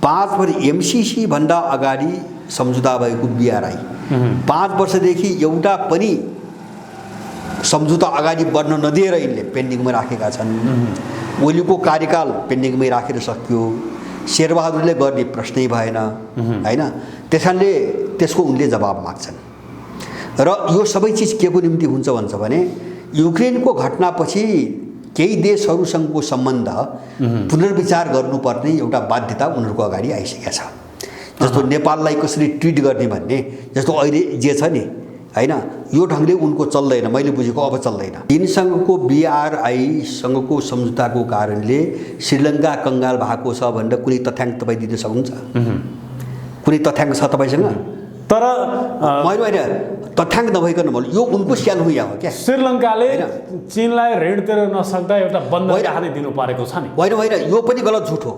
5 MCC भन्दा अगाडि सम्झौता भएको BRI 5 वर्षदेखि एउटा पनि सम्झौता अगाडि बढ्न नदिएर यिनले पेन्डिङमा राखेका छन्। ओलीको कार्यकाल पेन्डिङमै राखेर सकियो, शेरबहादुरले गर्ने प्रश्नै भएन हैन। त्यसैले त्यसको उनले जवाब माग्छन् र यो सबै चिज के को निम्ति हुन्छ भन्छ भने युक्रेनको घटनापछि केही देशहरूसँगको सम्बन्ध पुनर्विचार गर्नुपर्ने एउटा बाध्यता उनीहरूको अगाडि आइसकेको छ। जस्तो नेपाललाई कसरी ट्रिट गर्ने भन्ने, जस्तो अहिले जे छ नि हैन, यो ढङ्गले उनको चल्दैन, मैले बुझेको अब चल्दैन। चीनसँगको BRI सँगको सम्झौताको कारणले श्रीलङ्का कङ्गाल भएको छ भनेर कुनै तथ्याङ्क तपाईँ दिन सक्नुहुन्छ? कुनै तथ्याङ्क छ तपाईँसँग? तर मैले होइन, तथ्याङ्क नभइकन मैले यो उनको स्याल हुँ हो क्या। श्रीलङ्काले चीनलाई ऋण तिर्न नसक्दा एउटा बन्दरगाह नै दिनु परेको छ नि। होइन होइन, यो पनि गलत झुट हो।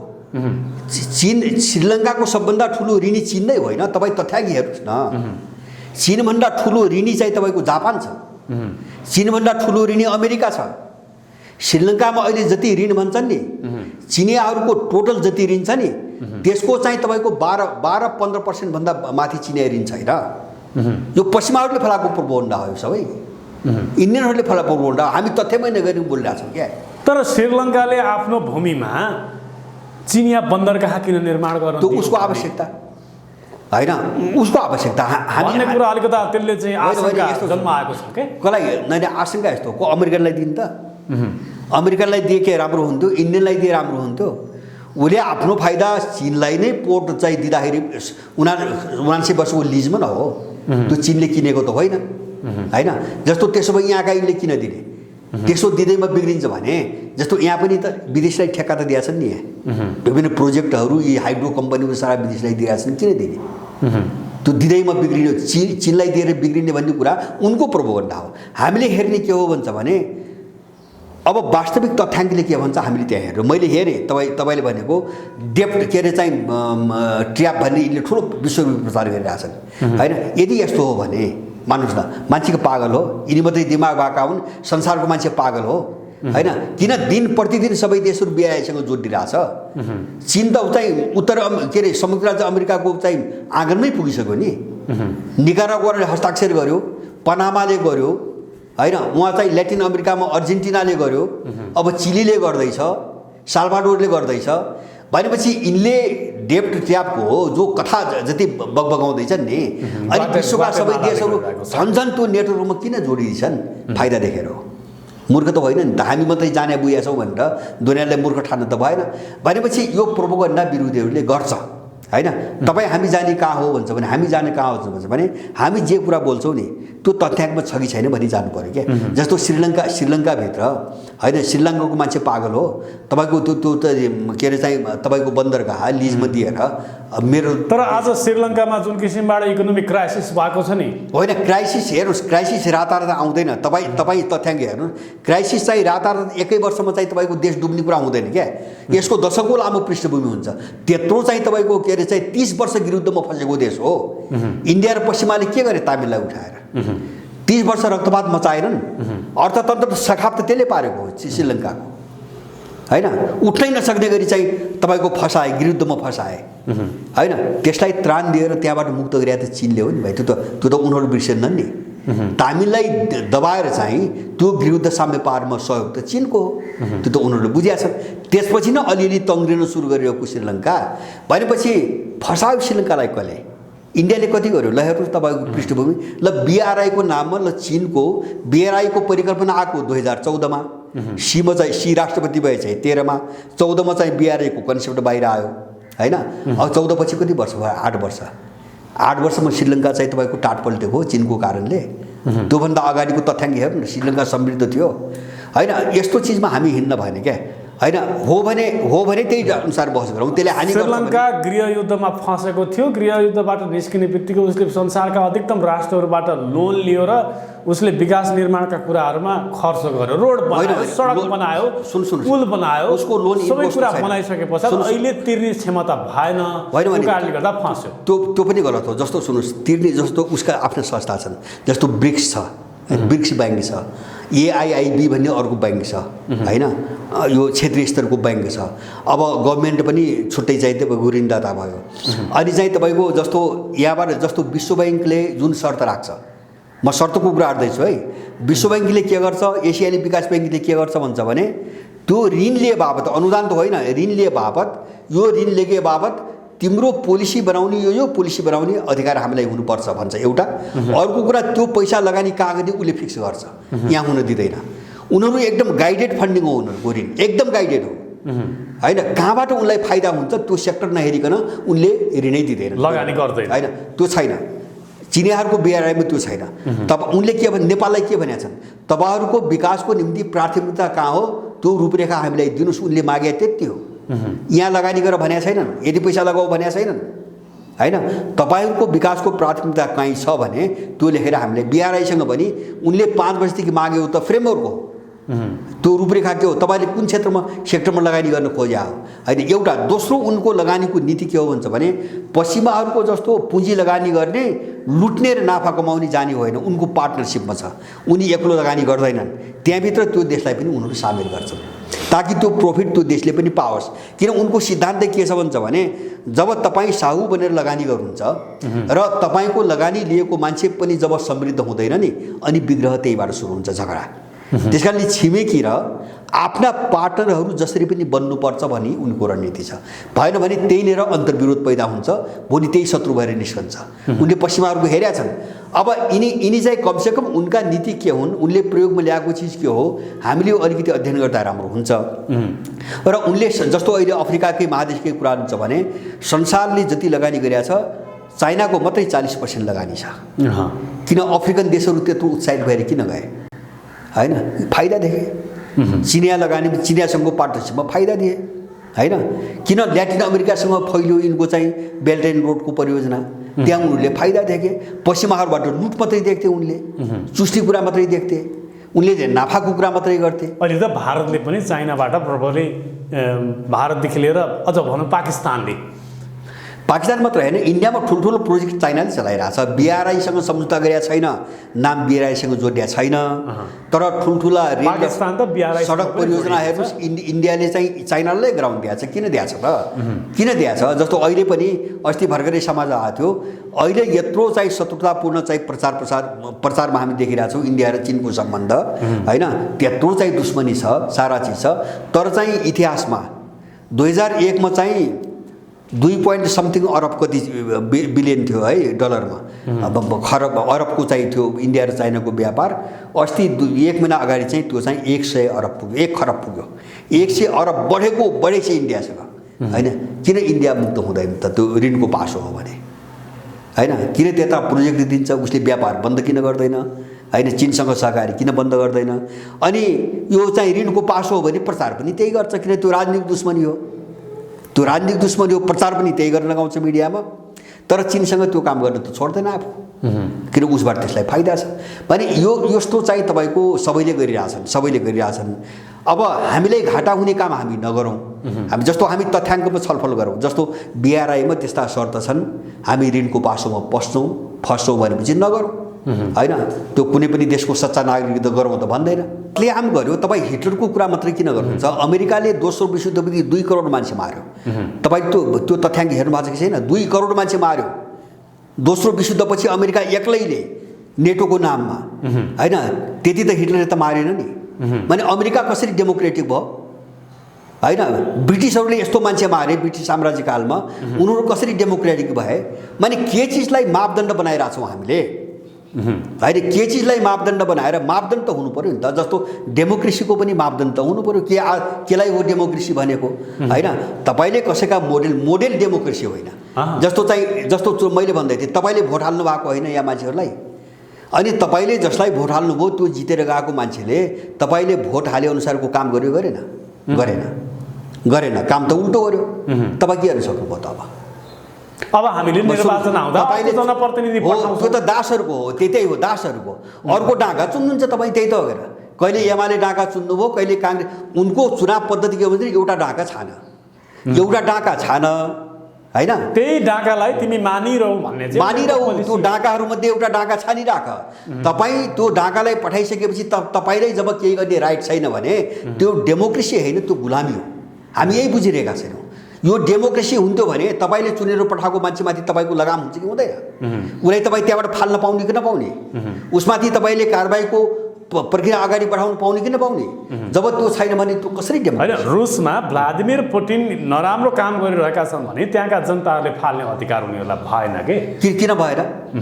चीन श्रीलङ्काको सबभन्दा ठुलो ऋणी चीन नै होइन, तपाईँ तथ्याङ्क हेर्नुहोस् न। चीनभन्दा ठुलो ऋणी चाहिँ तपाईँको जापान छ, चीनभन्दा ठुलो ऋणी अमेरिका छ। श्रीलङ्कामा अहिले जति ऋण भन्छन् नि, चिनियाहरूको टोटल जति ऋण छ नि त्यसको चाहिँ तपाईँको 12-15% भन्दा माथि चिनिया ऋण छैन। यो पश्चिमाहरूले फलाएको प्रोपोगन्डा हो, यो सबै इन्डियनहरूले फलाएको प्रोपोगन्डा। हामी तथ्यमै नगरी बोलिरहेको छौँ क्या। तर श्रीलङ्काले आफ्नो भूमिमा चिनिया बन्दरगाह किन निर्माण गर्न त्यो उसको आवश्यकता होइन, उसको आवश्यकता भन्ने कुरा अलिकता त्यसले चाहिँ आशंका जन्माएको छ के। कसलाई नयाँ आशंका यस्तो को अमेरिकनलाई दिन्छ त? अमेरिकनलाई दिए के राम्रो हुन्थ्यो, इन्डियनलाई दिए राम्रो हुन्थ्यो। उसले आफ्नो फाइदा चीनलाई नै पोर्ट चाहिँ दिँदाखेरि 79 वर्षको लिजमा न हो, त्यो चीनले किनेको त होइन हैन। जस्तो त्यसो भए यहाँका यिनले किन दिने? त्यसो दिँदैमा बिग्रिन्छ भने जस्तो यहाँ पनि त विदेशलाई ठेक्का त दिएछन् नि, यहाँ विभिन्न प्रोजेक्टहरू यी हाइड्रो कम्पनीको सारा विदेशलाई दिएका छन्, किन दिने? त्यो दिँदैमा बिग्रियो, चीनलाई दिएर बिग्रिने भन्ने कुरा उनको प्रोपोगन्डा हो। हामीले हेर्ने के हो भन्छ भने अब वास्तविक तथ्याङ्कले के भन्छ हामीले त्यहाँ हेर्नु। मैले हेरेँ तपाईँले भनेको डेप्ट के अरे चाहिँ ट्र्याप भन्ने यिनले ठुलो विश्वव्यापी प्रचार गरिरहेछन् हैन। यदि यस्तो हो भने मान्नुहोस् न, मान्छेको पागल हो, यिनी मात्रै दिमाग भएका हुन्, संसारको मान्छे पागल हो हैन। किन दिन प्रतिदिन सबै देशहरू BRIसँग जोडिरहेछ? चीन त चाहिँ उत्तर के अरे संयुक्त राज्य अमेरिकाको चाहिँ आँगनमै पुगिसक्यो नि। निकारागुआले हस्ताक्षर गर्यो, पनामाले गर्यो हैन, उहाँ चाहिँ ल्याटिन अमेरिकामा अर्जेन्टिनाले गर्यो, अब चिलीले गर्दैछ, साल्भाडोरले गर्दैछ। भनेपछि यिनले डेप्ट ट्र्यापको जो कथा जति बगबगाउँदैछन् नि, अनि विश्वका सबै देशहरू झन् त्यो नेटवर्कमा किन जोडिन्छन्? फाइदा देखेर हो, मूर्ख त होइन नि त। हामी मात्रै जाने बुझेका छौँ भनेर दुनियाँलाई मूर्ख ठान्न त भएन। भनेपछि यो प्रोपोगन्डा विरोधीहरूले गर्छ हैन। तपाईँ हामी जाने कहाँ हो भन्छ भने हामी जाने कहाँ हो भन्छ भने हामी जे कुरा बोल्छौँ नि त्यो तथ्याङ्कमा छ कि छैन भनी जानु पर्यो क्या। जस्तो श्रीलङ्काभित्र होइन, श्रीलङ्काको मान्छे पागल हो, तपाईँको त्यो के अरे चाहिँ तपाईँको बन्दरगाह लिजमा दिएर मेरो। तर आज श्रीलङ्कामा जुन किसिमबाट इकोनोमिक क्राइसिस भएको छ नि, होइन क्राइसिस हेर्नुहोस्, क्राइसिस रातारात आउँदैन। तपाईँ तथ्याङ्क हेर्नु, क्राइसिस चाहिँ रातारात एकै वर्षमा चाहिँ तपाईँको देश डुब्ने कुरा हुँदैन क्या। यसको दशकौँ लामो पृष्ठभूमि हुन्छ। त्यत्रो चाहिँ तपाईँको के अरे चाहिँ 30 वर्ष विरुद्धमा फसेको देश हो। इन्डिया र पश्चिमाले के गरे? तामिललाई उठाएर 30 वर्ष रक्तपात मचाएनन्। अर्थतन्त्र सखाप त त्यसले पारेको हो श्रीलङ्काको हैन। उठ्नै नसक्ने गरी चाहिँ तपाईँको फसाए, विरुद्धमा फसाए हैन। त्यसलाई त्राण दिएर त्यहाँबाट मुक्त गरे त चीनले हो नि भाइ। त्यो त उनीहरू बिर्सेनन् नि। तामिललाई दबाएर चाहिँ त्यो विरुद्ध साम्य पारमा सहयोग त चीनको हो, त्यो त उनीहरूले बुझेका छन्। त्यसपछि नै अलिअलि तङ्ग्रिन सुरु गरिरहेको श्रीलङ्का। भनेपछि फसायो श्रीलङ्कालाई कसले? इन्डियाले कति गर्यो? ल हेर्नुहोस् तपाईँको पृष्ठभूमि। ल BRI को नाममा ल चीनको BRI को परिकल्पना आएको 2014मा, सीमा चाहिँ सी राष्ट्रपति भए चाहिँ 13मा, 14मा चाहिँ BRI को कन्सेप्ट बाहिर आयो हैन। अब 14 पछि कति वर्ष भयो? 8 वर्ष। 8 वर्षमा श्रीलङ्का चाहिँ तपाईँको टाट पल्टेको हो चीनको कारणले। त्योभन्दा अगाडिको तथ्याङ्क हेर्नु, श्रीलङ्का समृद्ध थियो हैन। यस्तो चिजमा हामी हिँड्न भएन क्या हैन। हो भने त्यही अनुसार बहस गरौँ। त्यसले हानि गर्छ। श्रीलङ्का गृहयुद्धमा फँसेको थियो। गृहयुद्धबाट निस्किने बित्तिकै उसले संसारका अधिकतम राष्ट्रहरूबाट लोन लियो र उसले विकास निर्माणका कुराहरूमा खर्च गर्यो। रोड बनायो, सडक बनायो, पुल बनायो, उसको लोन सबै कुरा बनाइसके पछाडि अहिले तिर्ने क्षमता भएन, त्यो कारणले गर्दा फँस्यो। त्यो पनि गलत हो। जस्तो सुन्नुहोस्, तिर्ने जस्तो उसका आफ्ना संस्था छन्, जस्तो ब्रिक्स छ, ब्रिक्स ब्याङ्क छ, एआइआइबी भन्ने अर्को ब्याङ्क छ होइन, यो क्षेत्रीय स्तरको ब्याङ्क छ। अब गभर्मेन्ट पनि छुट्टै चाहिँ तपाईँको ऋणदाता भयो। अनि चाहिँ तपाईँको जस्तो यहाँबाट जस्तो विश्व ब्याङ्कले जुन शर्त राख्छ, म शर्तको कुरा गर्दैछु है, विश्व ब्याङ्कले के गर्छ, एसियाली विकास ब्याङ्कले के गर्छ भन्छ भने त्यो ऋण लिए बापत, अनुदान त होइन, ऋण लिए बापत, यो ऋण लिए बापत तिम्रो पोलिसी बनाउने, यो पोलिसी बनाउने अधिकार हामीलाई हुनुपर्छ भन्छ एउटा। अर्को कुरा त्यो पैसा लगानी कहाँ गर्ने उसले फिक्स गर्छ, यहाँ हुन दिँदैन। उनीहरू एकदम गाइडेड फन्डिङ हो, उनीहरूको ऋण एकदम गाइडेड हो होइन, कहाँबाट उनलाई फाइदा हुन्छ त्यो सेक्टर नहेरिकन उनले ऋणै दिँदैन, लगानी गर्दैन होइन, त्यो छैन। चिनियाहरूको बिआरआईमा त्यो छैन। तब उनले के भने नेपाललाई के भनेका छन्, तपाईँहरूको विकासको निम्ति प्राथमिकता कहाँ हो त्यो रूपरेखा हामीलाई दिनुहोस्, उनले मागे त्यति हो। यहाँ लगानी गरेर भनेका छैनन्, यदि पैसा लगाऊ भनेका छैनन् होइन। तपाईँहरूको विकासको प्राथमिकता कहीँ छ भने त्यो लेखेर हामीले बिआरआईसँग पनि उनले 5 वर्षदेखि माग्यो त फ्रेमवर्क हो, त्यो रूपरेखा के हो, तपाईँले कुन सेक्टरमा लगानी गर्न खोज्या हो होइन। एउटा दोस्रो उनको लगानीको नीति के हो भन्छ भने पश्चिमाहरूको जस्तो पुँजी लगानी गर्ने, लुट्ने र नाफा कमाउने जाने होइन, उनको पार्टनरसिपमा छ। उनी एक्लो लगानी गर्दैनन्, त्यहाँभित्र त्यो देशलाई पनि उनीहरू सामेल गर्छन् ताकि त्यो प्रफिट त्यो देशले पनि पाओस्। किन उनको सिद्धान्त के छ भन्छ भने जब तपाईँ साहु बनेर लगानी गर्नुहुन्छ र तपाईँको लगानी लिएको मान्छे पनि जब समृद्ध हुँदैन नि, अनि विग्रह त्यहीबाट सुरु हुन्छ, झगडा। त्यस कारणले छिमेकी र आफ्ना पार्टनरहरू जसरी पनि बन्नुपर्छ भनी उनको रणनीति छ। भएन भने त्यहीँनिर अन्तर्विरोध पैदा हुन्छ, भोलि त्यही शत्रु भएर निस्कन्छ। उनले पश्चिमाहरूको हेरेका छन्। अब यिनी चाहिँ कमसेकम उनका नीति के हुन्, उनले प्रयोगमा ल्याएको चिज के हो, हामीले अलिकति अध्ययन गर्दा राम्रो हुन्छ। र उनले जस्तो अहिले अफ्रिकाकै महादेशकै कुरा हुन्छ भने संसारले जति लगानी गरेका छ चाइनाको मात्रै 40% लगानी छ। किन अफ्रिकन देशहरू त्यत्रो उत्साहित भएर किन गए होइन, फाइदा देखे। चिनिया लगानी, चिनियासँगको पार्टनरसिपमा फाइदा दिए होइन। किन ल्याटिन अमेरिकासँग फैलियो यिनको चाहिँ बेल्ट एन्ड रोडको परियोजना, त्यहाँ उनीहरूले फाइदा देखे। पश्चिमाहरूबाट लुट मात्रै देख्थे उनले, चुस्टी कुरा मात्रै देख्थे, उनले नाफाको कुरा मात्रै गर्थे। अहिले त भारतले पनि चाइनाबाट प्रभावले, भारतदेखि लिएर अझ भनौँ पाकिस्तान मात्र होइन, इन्डियामा ठुल्ठुलो प्रोजेक्ट चाइनाले चलाइरहेछ। बिआरआईसँग सम्झौता गरेका छैन, नाम बिआरआईसँग जोडिया छैन, तर ठुल्ठुला रेल सडक परियोजना हेर्नुहोस्, इन्डियाले चाहिँ चाइनालाई ग्राउन्ड दिएको छ। किन दिएको छ त, किन दिएको छ? जस्तो अहिले पनि अस्ति भर्खरै समाज आएको थियो, अहिले यत्रो चाहिँ शत्रुतापूर्ण चाहिँ प्रचारमा हामी देखिरहेछौँ इन्डिया र चिनको सम्बन्ध होइन, त्यत्रो चाहिँ दुश्मनी छ, सारा चिज छ। तर चाहिँ इतिहासमा 2001 मा चाहिँ 2 अरब कति बिलियन थियो है डलरमा, खरब अरबको चाहिँ थियो इन्डिया र चाइनाको व्यापार। अस्ति 1 महिना अगाडि चाहिँ त्यो चाहिँ 100 अरब पुग्यो, 1 खरब पुग्यो। 100 अरब बढेको छ इन्डियासँग होइन। किन इन्डिया मुक्त हुँदैन त, त्यो ऋणको पासो हो भने होइन। किन त्यता प्रोजेक्ट दिन्छ, उसले व्यापार बन्द किन गर्दैन होइन, चिनसँग सहकारी किन बन्द गर्दैन? अनि यो चाहिँ ऋणको पासो हो भने प्रचार पनि त्यही गर्छ, किन त्यो राजनीतिक दुश्मनी हो, त्यो राजनीतिक दुश्मनी हो, प्रचार पनि त्यही गर्न लगाउँछ मिडियामा। तर चिनसँग त्यो काम गर्न त छोड्दैन आफू, किन उसबाट त्यसलाई फाइदा छ भने यो यस्तो चाहिँ तपाईँको सबैले गरिरहेछन्। अब हामीलाई घाटा हुने काम हामी नगरौँ, हामी जस्तो हामी तथ्याङ्कमा छलफल गरौँ। जस्तो बिआरआईमा त्यस्ता शर्त छन्, हामी ऋणको पासोमा फस्छौँ भनेपछि नगरौँ होइन। त्यो कुनै पनि देशको सच्चा नागरिक त गरौँ त भन्दैन। क्लेम गर्यो, तपाईँ हिटलरको कुरा मात्रै किन गर्नुहुन्छ? अमेरिकाले दोस्रो विश्वयुद्धपछि 2 करोड मान्छे मार्यो। तपाईँ त्यो तथ्याङ्क हेर्नु भएको छ कि छैन? 2 करोड मान्छे मार्यो दोस्रो विश्वयुद्धपछि अमेरिका एक्लैले, नेटोको नाममा होइन। त्यति त हिटलरले त मारेन नि। माने अमेरिका कसरी डेमोक्रेटिक भयो होइन? ब्रिटिसहरूले यस्तो मान्छे मारे ब्रिटिस साम्राज्यकालमा, उनीहरू कसरी डेमोक्रेटिक भए? माने के चिजलाई मापदण्ड बनाइरहेको छौँ हामीले होइन। के चिजलाई मापदण्ड बनाएर, मापदण्ड त हुनु पर्यो नि त। जस्तो डेमोक्रेसीको पनि मापदण्ड त हुनु पर्यो। केलाई हो डेमोक्रेसी भनेको होइन? तपाईँले कसैका मोडेल डेमोक्रेसी होइन। जस्तो मैले भन्दै थिएँ, तपाईँले भोट हाल्नु भएको होइन यहाँ मान्छेहरूलाई, अनि तपाईँले जसलाई भोट हाल्नुभयो त्यो जितेर गएको मान्छेले तपाईँले भोट हाले अनुसारको काम गर्यो, गरेन, काम त उल्टो गर्यो। तपाईँ के गर्न सक्नुभयो त? अब हामीले निर्वाचन आउँदा जनप्रतिनिधि पठाउँछौँ, त्यो त दासहरूको हो, त्यतै हो दासहरूको। अर्को डाँगा चुन्नुहुन्छ तपाईँ, त्यही त हो। कहिले एमाले डाँगा चुन्नुभयो, कहिले काङ्ग्रेस। उनको चुनाव पद्धति के हो भने एउटा डाँका छान होइन त्यही डाकालाई तिमी मानिरहौ भन्ने चाहिँ मानिरहौ। त्यो डाकाहरूमध्ये एउटा डाका छानिराख। तपाईँ त्यो डाकालाई पठाइसकेपछि तपाईँलाई जब केही गर्ने राइट छैन भने त्यो डेमोक्रेसी होइन, त्यो गुलामी हो। हामी यही बुझिरहेका छैनौँ। यो डेमोक्रेसी हुन्थ्यो भने तपाईँले चुनेर पठाएको मान्छेमाथि तपाईँको लगाम हुन्छ कि हुँदैन? उसलाई तपाईँ त्यहाँबाट फाल्न पाउने कि नपाउने? उसमाथि तपाईँले कारबाहीको प्रक्रिया अगाडि बढाउनु पाउने कि नपाउने? जब त्यो छैन भने त्यो कसरी डेमोक्रेसी? होइन, रुसमा भ्लादिमिर पुटिन नराम्रो काम गरिरहेका छन् भने त्यहाँका जनताहरूले फाल्ने अधिकार उनीहरूलाई भएन के? किन भएन?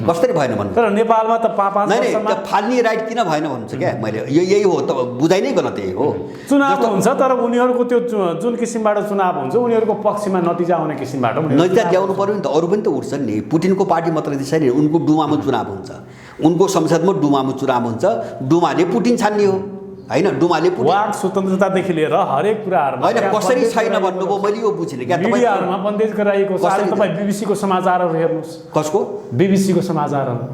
कसरी भएन भन्नु? तर नेपालमा त पाँच नहीं, फाल्ने राइट किन भएन भन्छु क्या मैले। यही हो त, बुझाइ नै गलत यही हो। चुनाव हुन्छ तर उनीहरूको त्यो जुन किसिमबाट चुनाव हुन्छ उनीहरूको पक्षमा नतिजा आउने किसिमबाट नतिजा ल्याउनु पर्यो नि त। अरू पनि त उठ्छन् नि। पुटिनको पार्टी मात्रै त्यसै नि, उनको डुमामा चुनाव हुन्छ, उनको संसदमा डुमामा चुनाव हुन्छ। डुमाले पुटिन छान्ने हो होइन? डुमाले वाक स्वतन्त्रतादेखि लिएर हरेक कुराहरूमा होइन कसरी छैन भन्नुभयो, मैले यो बुझिनँ क्या। मिडियाहरूमा बन्देज गराइएको छ। तपाईँ बिबिसीको समाचारहरू हेर्नुहोस्। कसको? बिबिसीको समाचारहरू।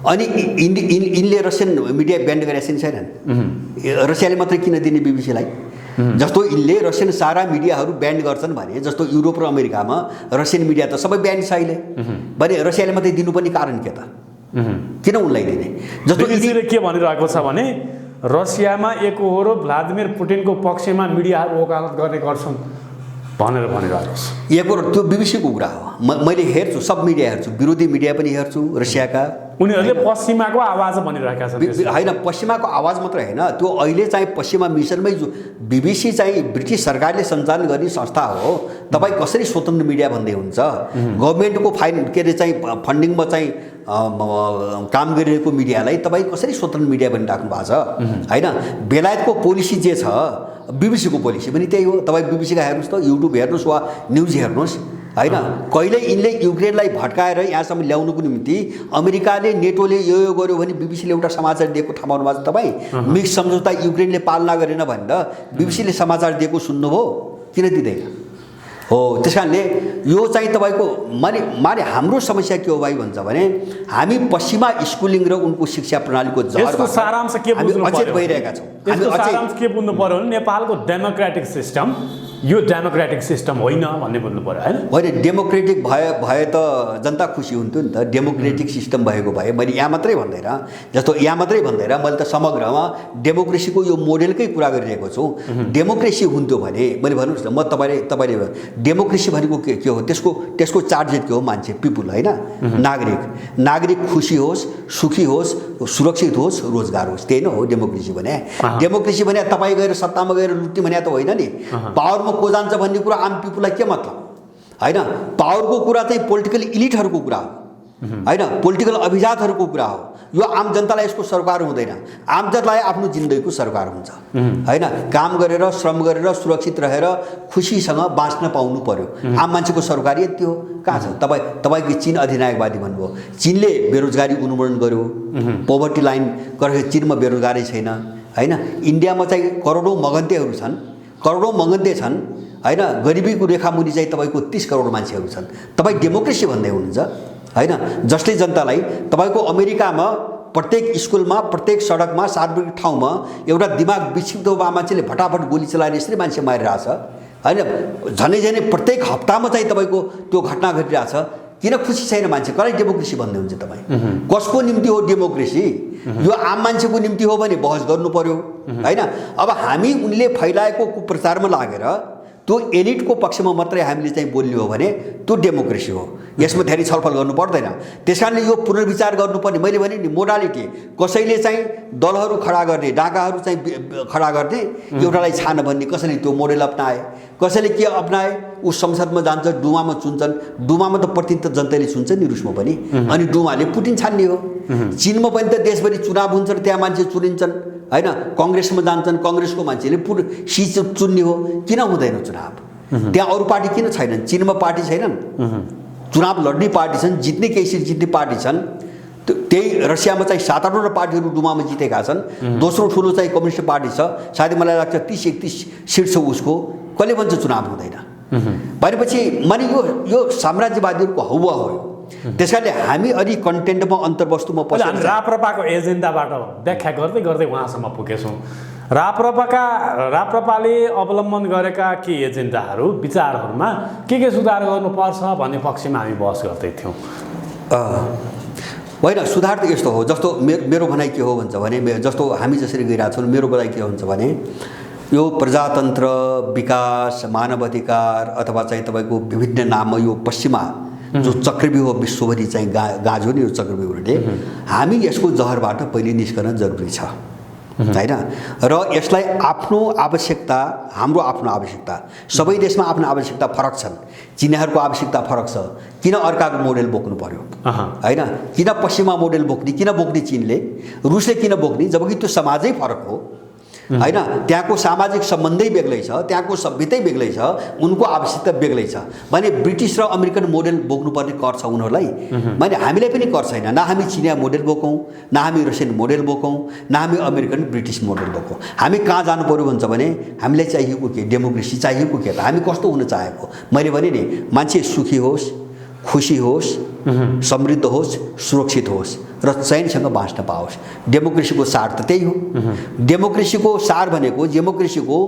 अनि यिनले रसियन मिडिया ब्यान्ड गरेका छैनन्। रसियाले मात्रै किन दिने बिबिसीलाई? जस्तो यिनले रसियन सारा मिडियाहरू ब्यान्ड गर्छन् भने, जस्तो युरोप र अमेरिकामा रसियन मिडिया त सबै ब्यान्ड छ अहिले भने, रसियाले मात्रै दिनुपर्ने कारण के त? किन उनलाई दिने? जस्तो बिबिसीले के भनिरहेको छ भने रसियामा एकहोरो भ्लादिमिर पुटिनको पक्षमा मिडियाहरू वकालत गर्ने गर्छन् भनेर भनिरहेको छ। एकहोरो त्यो बिबिसीको कुरा हो। मैले हेर्छु, सब मिडिया हेर्छु, विरोधी मिडिया पनि हेर्छु रसियाका। उनीहरूले पश्चिमाको आवाज भनिरहेका छन्। होइन, पश्चिमाको आवाज मात्र होइन, त्यो अहिले चाहिँ पश्चिमा मिसनमै जो बिबिसी चाहिँ ब्रिटिस सरकारले सञ्चालन गर्ने संस्था हो। तपाईँ कसरी स्वतन्त्र मिडिया भन्दै हुन्छ? गभर्मेन्टको के अरे चाहिँ फन्डिङमा चाहिँ काम गरिरहेको मिडियालाई तपाईँ कसरी स्वतन्त्र मिडिया भनिराख्नु भएको छ? होइन, बेलायतको पोलिसी जे छ, बिबिसीको पोलिसी पनि त्यही हो। तपाईँ बिबिसीका हेर्नुहोस् त, युट्युब हेर्नुहोस् वा न्युज हेर्नुहोस् होइन। कहिले यिनले युक्रेनलाई भड्काएर यहाँसम्म ल्याउनुको निम्ति अमेरिकाले, नेटोले यो गर्यो भने बिबिसीले एउटा समाचार दिएको थाहा पाउनु भएको छ तपाईँ? मिक्स सम्झौता युक्रेनले पालना गरेन भनेर बिबिसीले समाचार दिएको सुन्नुभयो? किन दिँदैन हो? त्यस कारणले यो चाहिँ तपाईँको माने हाम्रो समस्या के हो भाइ भन्छ भने, हामी पश्चिमा स्कुलिङ र उनको शिक्षा प्रणालीको जहरबाट सारांश के बुझ्नु अचेत भइरहेका छौँ। यसको सारांश के बुझ्नु पर्यो भने नेपालको डेमोक्रेटिक सिस्टम यो डेमोक्रेटिक सिस्टम होइन भन्ने बुझ्नु पर्यो होइन? होइन, डेमोक्रेटिक भए त जनता खुसी हुन्थ्यो नि त। डेमोक्रेटिक सिस्टम भएको भए, मैले यहाँ मात्रै भन्दैन, जस्तो यहाँ मात्रै भन्दैन, मैले त समग्रमा डेमोक्रेसीको यो मोडेलकै कुरा गरिरहेको छु। डेमोक्रेसी हुन्थ्यो भने, मैले भन्नुहोस् न, म तपाईँले डेमोक्रेसी भनेको के हो? त्यसको चार्जेट के हो? मान्छे, पिपुल होइन, नागरिक खुसी होस्, सुखी होस्, सुरक्षित होस्, रोजगार होस्, त्यही नै हो डेमोक्रेसी भने। डेमोक्रेसी भने तपाईँ गएर सत्तामा गएर लुट्ने भने त होइन नि। पावरमा को जान्छ भन्ने कुरा आम पिपुललाई के मतलब होइन? पावरको कुरा चाहिँ पोलिटिकल इलिटहरूको कुरा हो होइन, पोलिटिकल अभिजातहरूको कुरा हो। यो आम जनतालाई यसको सरकार हुँदैन। आम जनतालाई आफ्नो जिन्दगीको सरकार हुन्छ होइन। काम गरेर, श्रम गरेर, सुरक्षित रहेर खुसीसँग बाँच्न पाउनु पर्यो। आम मान्छेको सरकार यति हो। कहाँ छ? तपाईँको चीन अधिनायकवादी भन्नुभयो। चीनले बेरोजगारी उन्मूलन गर्यो, पोभर्टी लाइन गरेर चीनमा बेरोजगारी छैन होइन। इन्डियामा चाहिँ करोडौँ मगन्तेहरू छन्, करोडौँ मगन्ते छन् होइन। गरिबीको रेखामुनि चाहिँ तपाईँको 30 करोड मान्छेहरू छन्। तपाईँ डेमोक्रेसी भन्दै हुनुहुन्छ होइन? जसले जनतालाई, तपाईँको अमेरिकामा प्रत्येक स्कुलमा, प्रत्येक सडकमा, सार्वजनिक ठाउँमा एउटा दिमाग विक्षिप्त बा मान्छेले फटाफट गोली चलाएर यसरी मान्छे मारिरहेछ होइन। झनै प्रत्येक हप्तामा चाहिँ तपाईँको त्यो घटना घटिरहेछ। किन खुसी छैन मान्छे? कसलाई डेमोक्रेसी भन्दै हुन्छ तपाईँ? कसको निम्ति हो डेमोक्रेसी? यो आम मान्छेको निम्ति हो भने बहस गर्नु पर्यो होइन। अब हामी उनले फैलाएको कुप्रचारमा लागेर त्यो एलिटको पक्षमा मात्रै हामीले चाहिँ बोल्ने हो भने त्यो डेमोक्रेसी हो। यसमा धेरै छलफल गर्नु पर्दैन। त्यसकारणले यो पुनर्विचार गर्नुपर्ने, मैले भने नि, मोडालिटी। कसैले चाहिँ दलहरू खडा गर्ने, डाकाहरू चाहिँ खडा गर्ने, एउटालाई छान भन्ने, कसैले त्यो मोडेल अप्नाए, कसैले के अप्नाए, ऊ संसदमा जान्छ, डुमामा चुन्छन्। डुमामा त प्रतिनिधित्व जनताले चुन्छ नि, रुसमा पनि। अनि डुमाले पुटिन छान्ने हो। चीनमा पनि त देशभरि चुनाव हुन्छ र त्यहाँ मान्छे चुनिन्छन् होइन। कङ्ग्रेसमा जान्छन्, कङ्ग्रेसको मान्छेले सिट चुन्ने हो। किन हुँदैन चुनाव? त्यहाँ अरू पार्टी किन छैनन्? चीनमा पार्टी छैनन्, चुनाव लड्ने पार्टी छन्, जित्ने केही सिट जित्ने पार्टी छन्। त्यही रसियामा चाहिँ 7-8वटा पार्टीहरू डुमामा जितेका छन्। दोस्रो ठुलो चाहिँ कम्युनिस्ट पार्टी छ, सायद मलाई लाग्छ 30-31 सिट छ उसको। कसले भन्छ चुनाव हुँदैन? भनेपछि माने यो साम्राज्यवादीहरूको हौवा हो। त्यसकारणले हामी अलि कन्टेन्टमा, अन्तर्वस्तुमा राप्रपाको एजेन्डाबाट व्याख्या गर्दै गर्दै उहाँसम्म पुगेछौँ। राप्रपाले अवलम्बन गरेका के एजेन्डाहरू विचारहरूमा के सुधार गर्नुपर्छ भन्ने पक्षमा हामी बहस गर्दै थियौँ। होइन, सुधार त यस्तो हो, जस्तो मेरो भनाइ के हो भन्छ भने, जस्तो हामी जसरी गइरहेको छौँ, मेरो भनाइ के हुन्छ भने यो प्रजातन्त्र, विकास, मानव अधिकार अथवा चाहिँ तपाईँको विभिन्न नाममा यो पश्चिमा जो चक्रव्यूह विश्वभरि चाहिँ गाजो नि यो चक्रव्यूहले, हामी यसको जहरबाट पहिले निस्कन जरुरी छ होइन। र यसलाई आफ्नो आवश्यकता, हाम्रो आफ्नो आवश्यकता, सबै देशमा आफ्नो आवश्यकता फरक छन्। चिनीहरूको आवश्यकता फरक छ, किन अर्काको मोडेल बोक्नु पर्यो होइन, किन पश्चिमा मोडेल बोक्ने, किन बोक्ने चिनले, रुसले किन बोक्ने, जबकि त्यो समाजै फरक हो होइन। त्यहाँको सामाजिक सम्बन्धै बेग्लै छ, त्यहाँको सभ्यतै बेग्लै छ, उनको आवश्यकता बेग्लै छ भने ब्रिटिस र अमेरिकन मोडेल बोक्नुपर्ने कर छ उनीहरूलाई भने हामीलाई पनि कर छैन। न हामी चिनिया मोडेल बोकौँ, न हामी रसियन मोडेल बोकौँ, न हामी अमेरिकन ब्रिटिस मोडेल बोकौँ। हामी कहाँ जानु पर्यो भन्छ भने हामीलाई चाहिएको के, डेमोक्रेसी चाहिएको के, हामी कस्तो हुन चाहेको। मैले भने नि, मान्छे सुखी होस्, खुसी होस्, समृद्ध होस्, सुरक्षित होस् र चैनसँग बाँच्न पाओस्। डेमोक्रेसीको सार त त्यही हो। डेमोक्रेसीको सार भनेको, डेमोक्रेसीको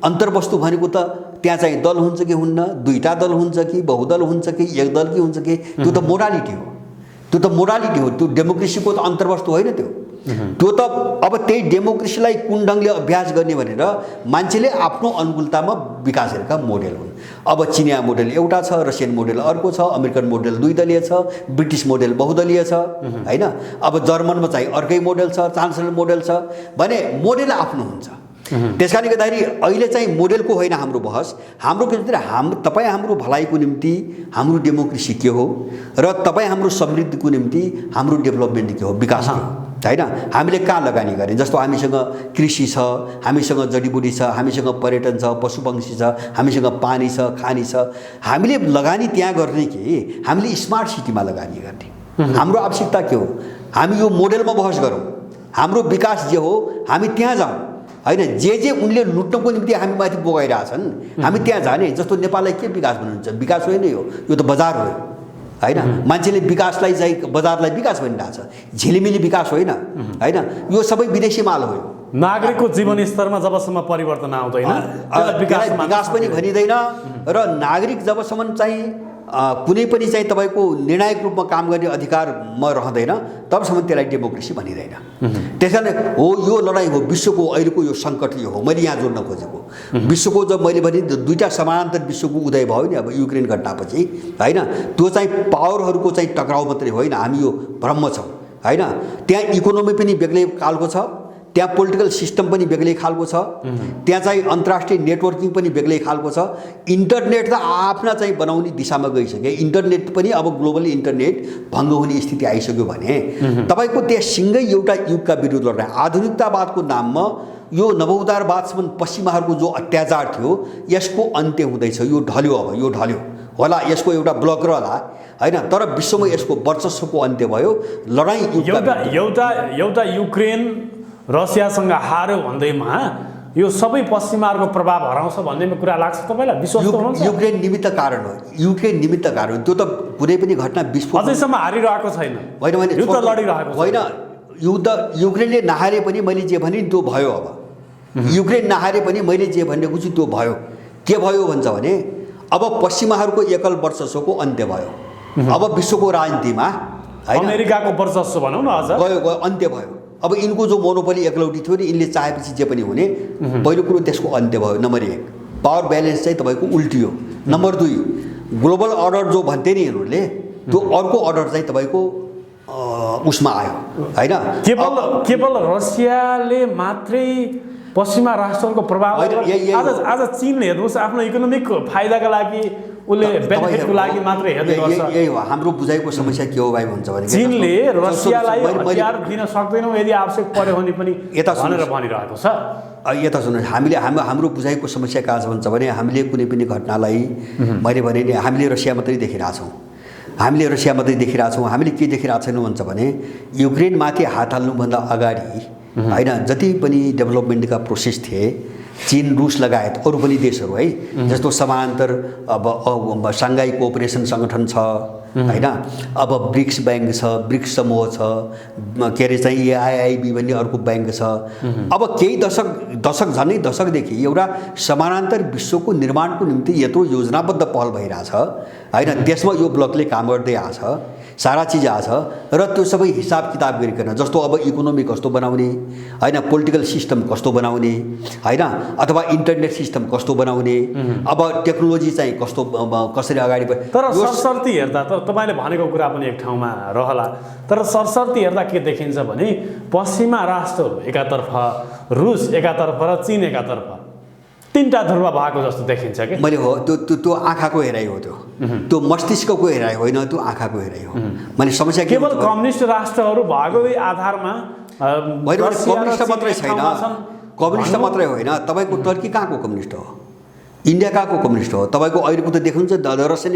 अन्तर्वस्तु भनेको त त्यहाँ चाहिँ दल हुन्छ कि हुन्न, दुईटा दल हुन्छ कि बहुदल हुन्छ कि एक दल कि हुन्छ कि, त्यो त मोरालिटी हो। त्यो त मोरालिटी हो, त्यो डेमोक्रेसीको त अन्तर्वस्तु होइन। त्यो त अब त्यही डेमोक्रेसीलाई कुन ढङ्गले अभ्यास गर्ने भनेर मान्छेले आफ्नो अनुकूलतामा विकास गरेका मोडेल हुन्। अब चिनिया मोडेल एउटा छ, रसियन मोडेल अर्को छ, अमेरिकन मोडेल दुईदलीय छ, ब्रिटिस मोडेल बहुदलीय छ होइन। अब जर्मनमा चाहिँ अर्कै मोडेल छ, चान्सलर मोडेल छ भने मोडेल आफ्नो हुन्छ। त्यस कारणले गर्दाखेरि अहिले चाहिँ मोडेलको होइन हाम्रो बहस, हाम्रो के भन्छ, तपाईँ हाम्रो भलाइको निम्ति हाम्रो डेमोक्रेसी के हो र तपाईँ हाम्रो समृद्धिको निम्ति हाम्रो डेभलपमेन्ट के हो, विकास के हो होइन। हामीले कहाँ लगानी गर्ने, जस्तो हामीसँग कृषि छ, हामीसँग जडीबुटी छ, हामीसँग पर्यटन छ, पशुपक्षी छ, हामीसँग पानी छ, खानी छ। हामीले लगानी त्यहाँ गर्ने कि हामीले स्मार्ट सिटीमा लगानी गर्ने, हाम्रो आवश्यकता के हो, हामी यो मोडेलमा बहस गरौँ। हाम्रो विकास जे हो हामी त्यहाँ जाउँ होइन। जे उनले लुट्नको निम्ति हामी माथि बोगाइरहेछन् हामी त्यहाँ जाने। जस्तो नेपाललाई के विकास भन्नुहुन्छ, विकास होइन यो त बजार हो होइन। मान्छेले विकासलाई चाहिँ बजारलाई विकास भनिरहेछ, झिलिमिली विकास होइन होइन। यो सबै विदेशी माल हो। नागरिकको जीवन स्तरमा जबसम्म परिवर्तन आउँदैन विकास पनि भनिँदैन र नागरिक जबसम्म चाहिँ कुनै पनि चाहिँ तपाईँको निर्णायक रूपमा काम गर्ने अधिकारमा रहँदैन तबसम्म त्यसलाई डेमोक्रेसी भनिँदैन। त्यसकारण हो यो लडाइँ हो, विश्वको अहिलेको यो सङ्कट यो हो। मैले यहाँ जोड्न खोजेको विश्वको, जब मैले भने दुईवटा समानान्तर विश्वको उदय भयो नि अब युक्रेन घटनापछि होइन, त्यो चाहिँ पावरहरूको चाहिँ टक्राउ मात्रै होइन, हामी यो भ्रममा छौँ होइन। त्यहाँ इकोनोमी पनि बेग्लै खालको छ, त्यहाँ पोलिटिकल सिस्टम पनि बेग्लै खालको छ, त्यहाँ चाहिँ अन्तर्राष्ट्रिय नेटवर्किङ पनि बेग्लै खालको छ। इन्टरनेट त आफ्ना चाहिँ बनाउने दिशामा गइसक्यो। इन्टरनेट पनि अब ग्लोबल इन्टरनेट भङ्ग हुने स्थिति आइसक्यो भने तपाईँको त्यहाँसँगै एउटा युगका विरुद्ध लड्ने आधुनिकतावादको नाममा यो नवोदारवादसम्म पश्चिमाहरूको जो अत्याचार थियो यसको अन्त्य हुँदैछ। यो ढल्यो, अब यो ढल्यो होला, यसको एउटा ब्लक रहला होइन, तर विश्वमा यसको वर्चस्वको अन्त्य भयो। लडाइँ एउटा युक्रेन रसियासँग हार्यो भन्दैमा यो सबै पश्चिमाहरूको प्रभाव हराउँछ भन्नेमा कुरा लाग्छ तपाईँलाई? विश्वास गर्नुहुन्छ? युक्रेन निमित्त कारण हो, युक्रेन निमित्त कारण हो। त्यो त कुनै पनि घटना विश्व अझैसम्म हारिरहेको छैन, होइन भने युद्ध लडिरहेको होइन। युद्ध युक्रेनले नहारे पनि मैले जे भने त्यो भयो। अब युक्रेन नहारे पनि मैले जे भनेको छु त्यो भयो। के भयो भन्छ भने अब पश्चिमाहरूको एकल वर्चस्वको अन्त्य भयो। अब विश्वको राजनीतिमा अमेरिकाको वर्चस्व भनौँ न अझ गयो, अन्त्य भयो। अब यिनको जो मोनोपोली एकलौटी थियो नि, यिनले चाहेपछि जे पनि हुने। पहिलो कुरो त्यसको अन्त्य भयो। नम्बर 1 पावर ब्यालेन्स चाहिँ तपाईँको उल्टियो। नम्बर 2 ग्लोबल अर्डर जो भन्थे नि यिनीहरूले, त्यो अर्को अर्डर चाहिँ तपाईँको उसमा आयो होइन। केवल रसियाले मात्रै पश्चिमा राष्ट्रहरूको प्रभाव, आज चीनले हेर्नुहोस् आफ्नो इकोनोमिक फाइदाका लागि उसले बेनिफिटको लागि मात्रै हेर्दै गर्छ। यही हो हाम्रो बुझाइको समस्या के हो भाइ भन्छ भने चीनले रसियालाई हतियार दिन सक्दैनौँ यदि आवश्यक पर्यो भने पनि भनेर भनिरहेको छ। यता सुन्नुहोस्, हाम्रो बुझाइको समस्या कहाँ छ भन्छ भने हामीले कुनै पनि घटनालाई मैले भने नि हामीले रसिया मात्रै देखिरहेछौँ, हामीले रसिया मात्रै देखिरहेछौँ। हामीले के देखिरहेको छैनौँ भन्छ भने युक्रेनमाथि हात हाल्नुभन्दा अगाडि होइन जति पनि डेभलपमेन्टका प्रोसेस थिए चीन रुस लगायत अरू पनि देशहरू है जस्तो समानान्तर अब साङ्घाई कोअपरेसन सङ्गठन छ हैन, अब ब्रिक्स ब्याङ्क छ, ब्रिक्स समूह छ, के अरे चाहिँ AIIB भन्ने अर्को ब्याङ्क छ। अब केही दशक झन्डै दशकदेखि एउटा समानान्तर विश्वको निर्माणको निम्ति यत्रो योजनाबद्ध पहल भइरहेछ हैन, त्यसमा यो ब्लकले काम गर्दै आछ, सारा चिज आछ र त्यो सबै हिसाब किताब गरिकन जस्तो अब इकोनोमी कस्तो बनाउने हैन, पोलिटिकल सिस्टम कस्तो बनाउने हैन, अथवा इन्टरनेट सिस्टम कस्तो बनाउने, अब टेक्नोलोजी चाहिँ कस्तो कसरी अगाडि तर सरसर्ती हेर्दा त तपाईँले भनेको कुरा पनि एक ठाउँमा रहला, तर सरसर्ती हेर्दा के देखिन्छ भने पश्चिमा राष्ट्रहरू एकातर्फ, रुस एकातर्फ र चीन एकातर्फ तीनटा ध्रुव भएको जस्तो देखिन्छ कि। मैले हो त्यो आँखाको हेराइ हो, त्यो मस्तिष्कको हेराइ होइन, त्यो आँखाको हेराइ हो। मैले समस्या केवल कम्युनिस्ट राष्ट्रहरू भएकै आधारमा कम्युनिस्ट मात्रै छैन, कम्युनिस्ट मात्रै होइन, तपाईँको टर्की कहाँको कम्युनिस्ट हो, इन्डिया कहाँको कम्युनिस्ट हो, तपाईँको अहिलेको त देख्नुहुन्छ रसियन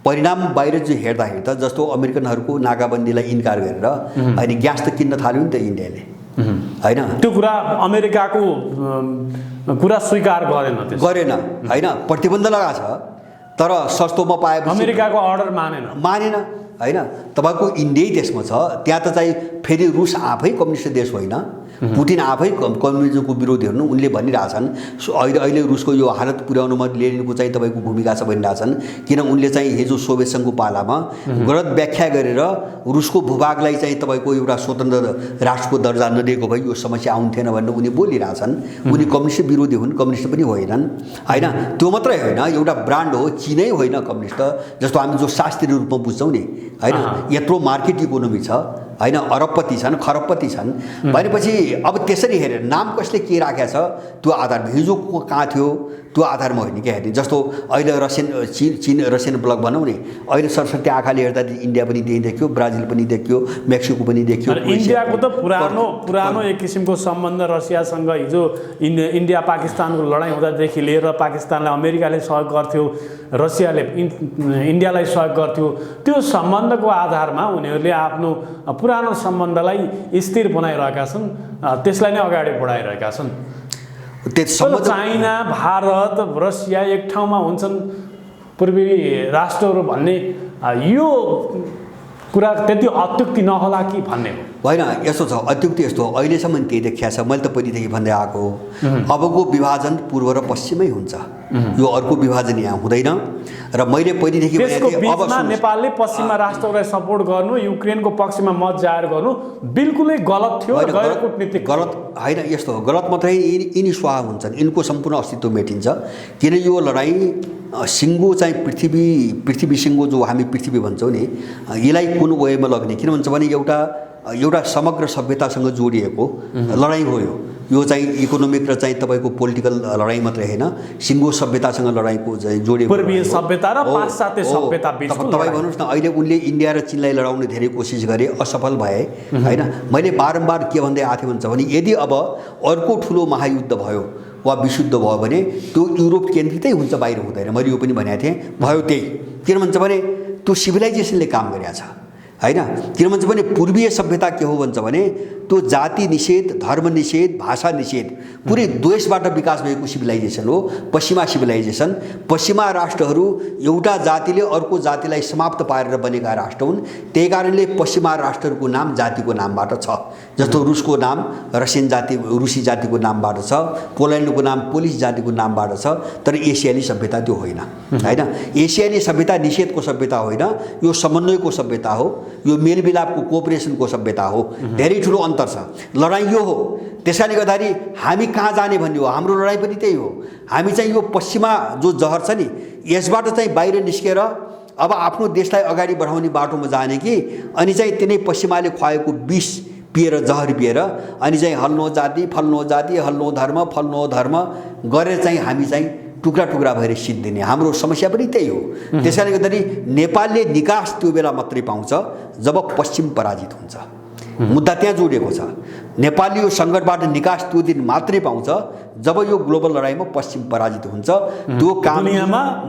परिणाम बाहिर जो हेर्दाखेरि त जस्तो अमेरिकनहरूको नाकाबन्दीलाई इन्कार गरेर अहिले ग्यास त किन्न थाल्यो नि त इन्डियाले हैन, त्यो कुरा अमेरिकाको कुरा स्वीकार गरेन हैन, प्रतिबन्ध लगाछ तर सस्तोमा पाएपछि अमेरिकाको अर्डर मानेन हैन। तपाईँको इन्डिया त्यसमा छ, त्यहाँ त चाहिँ फेरि रुस आफै कम्युनिस्ट देश होइन, पुटिन आफै कम्युनिजमको विरोधी हुनु, उनले भनिरहेछन् अहिले रुसको यो हालत पुर्याउनुमा लेनिनको चाहिँ तपाईँको भूमिका छ भनिरहेछन्, किन उनले चाहिँ हिजो सोभियत सङ्घको पालामा गलत व्याख्या गरेर रुसको भूभागलाई चाहिँ तपाईँको एउटा स्वतन्त्र राष्ट्रको दर्जा नदिएको भए यो समस्या आउँथेन भनेर उनी बोलिरहेछन्। उनी कम्युनिस्ट विरोधी हुन्, कम्युनिस्ट पनि होइनन् हैन। त्यो मात्रै होइन, एउटा ब्रान्ड हो, चिनै होइन कम्युनिस्ट, जस्तो हामी जो शास्त्रीय रूपमा बुझ्छौँ नि हैन, यत्रो मार्केट इकोनोमी छ हैन, अरबपति छन्, खरबपति छन् भनेपछि अब त्यसरी हेरेर नाम कसले के राखेको छ त्यो आधारमा हिजो कहाँ थियो त्यो आधारमा होइन क्या हेर्ने। जस्तो अहिले चीन रसियन ब्लक भनौँ नि, अहिले सरस्वती आँखाले हेर्दा इन्डिया पनि त्यही देखियो, ब्राजिल पनि देखियो, मेक्सिको पनि देखियो। इन्डियाको त पुरानो एक किसिमको सम्बन्ध रसियासँग, हिजो इन्डिया पाकिस्तानको लडाइँ हुँदादेखि लिएर पाकिस्तानलाई अमेरिकाले सहयोग गर्थ्यो, रसियाले इन्डियालाई सहयोग गर्थ्यो, त्यो सम्बन्धको आधारमा उनीहरूले आफ्नो पुरानो सम्बन्धलाई स्थिर बनाइरहेका छन्, त्यसलाई नै अगाडि बढाइरहेका छन्। चाइना, भारत, रसिया एक ठाउँमा हुन्छन् पूर्वी राष्ट्रहरू भन्ने यो कुरा त्यति अत्युक्ति नहोला कि भन्ने होइन। यस्तो छ, अत्युक्ति यस्तो हो, अहिलेसम्म त्यही देखिया छ, मैले त पहिलेदेखि भन्दै आएको हो। अबको विभाजन पूर्व र पश्चिमै हुन्छ, यो अर्को विभाजन यहाँ हुँदैन। र मैले पहिलेदेखि अब नेपालले पश्चिमा राष्ट्रहरूलाई सपोर्ट गर्नु, युक्रेनको पक्षमा मत जाहेर गर्नु बिल्कुलै गलत थियो, कूटनीतिक गलत होइन। यस्तो हो, गलत मात्रै यिनी स्वाहा हुन्छन्, यिनको सम्पूर्ण अस्तित्व मेटिन्छ। किन यो लडाइँ सिङ्गो चाहिँ पृथ्वी सिङ्गो जो हामी पृथ्वी भन्छौँ नि, यसलाई कुन वेमा लग्ने, किन भन्छ भने एउटा समग्र सभ्यतासँग जोडिएको लडाइँ हो यो चाहिँ इकोनोमिक र चाहिँ तपाईँको पोलिटिकल लडाइँ मात्रै होइन, सिङ्गो सभ्यतासँग लडाइँको चाहिँ जोडिएको पूर्वीय सभ्यता र पाश्चात्य सभ्यता बिचको तपाईँ भन्नुहोस् न, अहिले उनले इन्डिया र चीनलाई लडाउने धेरै कोसिस गरे, असफल भए होइन। मैले बारम्बार के भन्दै आएको थिएँ भन्छ भने यदि अब अर्को ठुलो महायुद्ध भयो वा विशुद्ध भयो भने त्यो युरोप केन्द्रितै हुन्छ, बाहिर हुँदैन। मैले यो पनि भनेको थिएँ, भयो त्यही। किन भन्छ भने त्यो सिभिलाइजेसनले काम गरेको छ हैन। किन भन्छ भने पूर्वीय सभ्यता के हो भन्छ भने त्यो जाति निषेध, धर्म निषेध, भाषा निषेध, पुरै द्वेषबाट विकास भएको सिभिलाइजेसन हो पश्चिमा सिभिलाइजेसन। पश्चिमा राष्ट्रहरू एउटा जातिले अर्को जातिलाई समाप्त पारेर बनेका राष्ट्र हुन्, त्यही कारणले पश्चिमा राष्ट्रहरूको नाम जातिको नामबाट छ। जस्तो रुसको नाम रुसी जातिको नामबाट छ, पोल्यान्डको नाम पोलिस जातिको नामबाट छ, तर एसियाली सभ्यता त्यो होइन हैन। एसियाली सभ्यता निषेधको सभ्यता होइन, यो समन्वयको सभ्यता हो, यो मेलमिलापको कोअपरेसनको सभ्यता हो। धेरै ठुलो अन्तर छ, लडाइँ यो हो। त्यसैले गर्दाखेरि हामी कहाँ जाने भन्ने हो, हाम्रो लडाइँ पनि त्यही हो। हामी चाहिँ यो पश्चिमा जो जहर छ नि, यसबाट चाहिँ बाहिर निस्केर अब आफ्नो देशलाई अगाडि बढाउने बाटोमा जाने कि अनि चाहिँ तिनै पश्चिमाले खुवाएको विष पिएर, जहर पिएर अनि चाहिँ हल्लो जाति, फल्लो जाति, हल्लो धर्म, फल्लो धर्म गरेर चाहिँ हामी चाहिँ टुक्रा टुक्रा भएर सिद्धिने, हाम्रो समस्या पनि त्यही हो। त्यसैले गर्दाखेरि नेपालले निकास त्यो बेला मात्रै पाउँछ जब पश्चिम पराजित हुन्छ। मुद्दा त्यहाँ जोडिएको छ। नेपालले यो सङ्कटबाट निकास त्यो दिन मात्रै पाउँछ जब यो ग्लोबल लडाइँमा पश्चिम पराजित हुन्छ। त्यो काम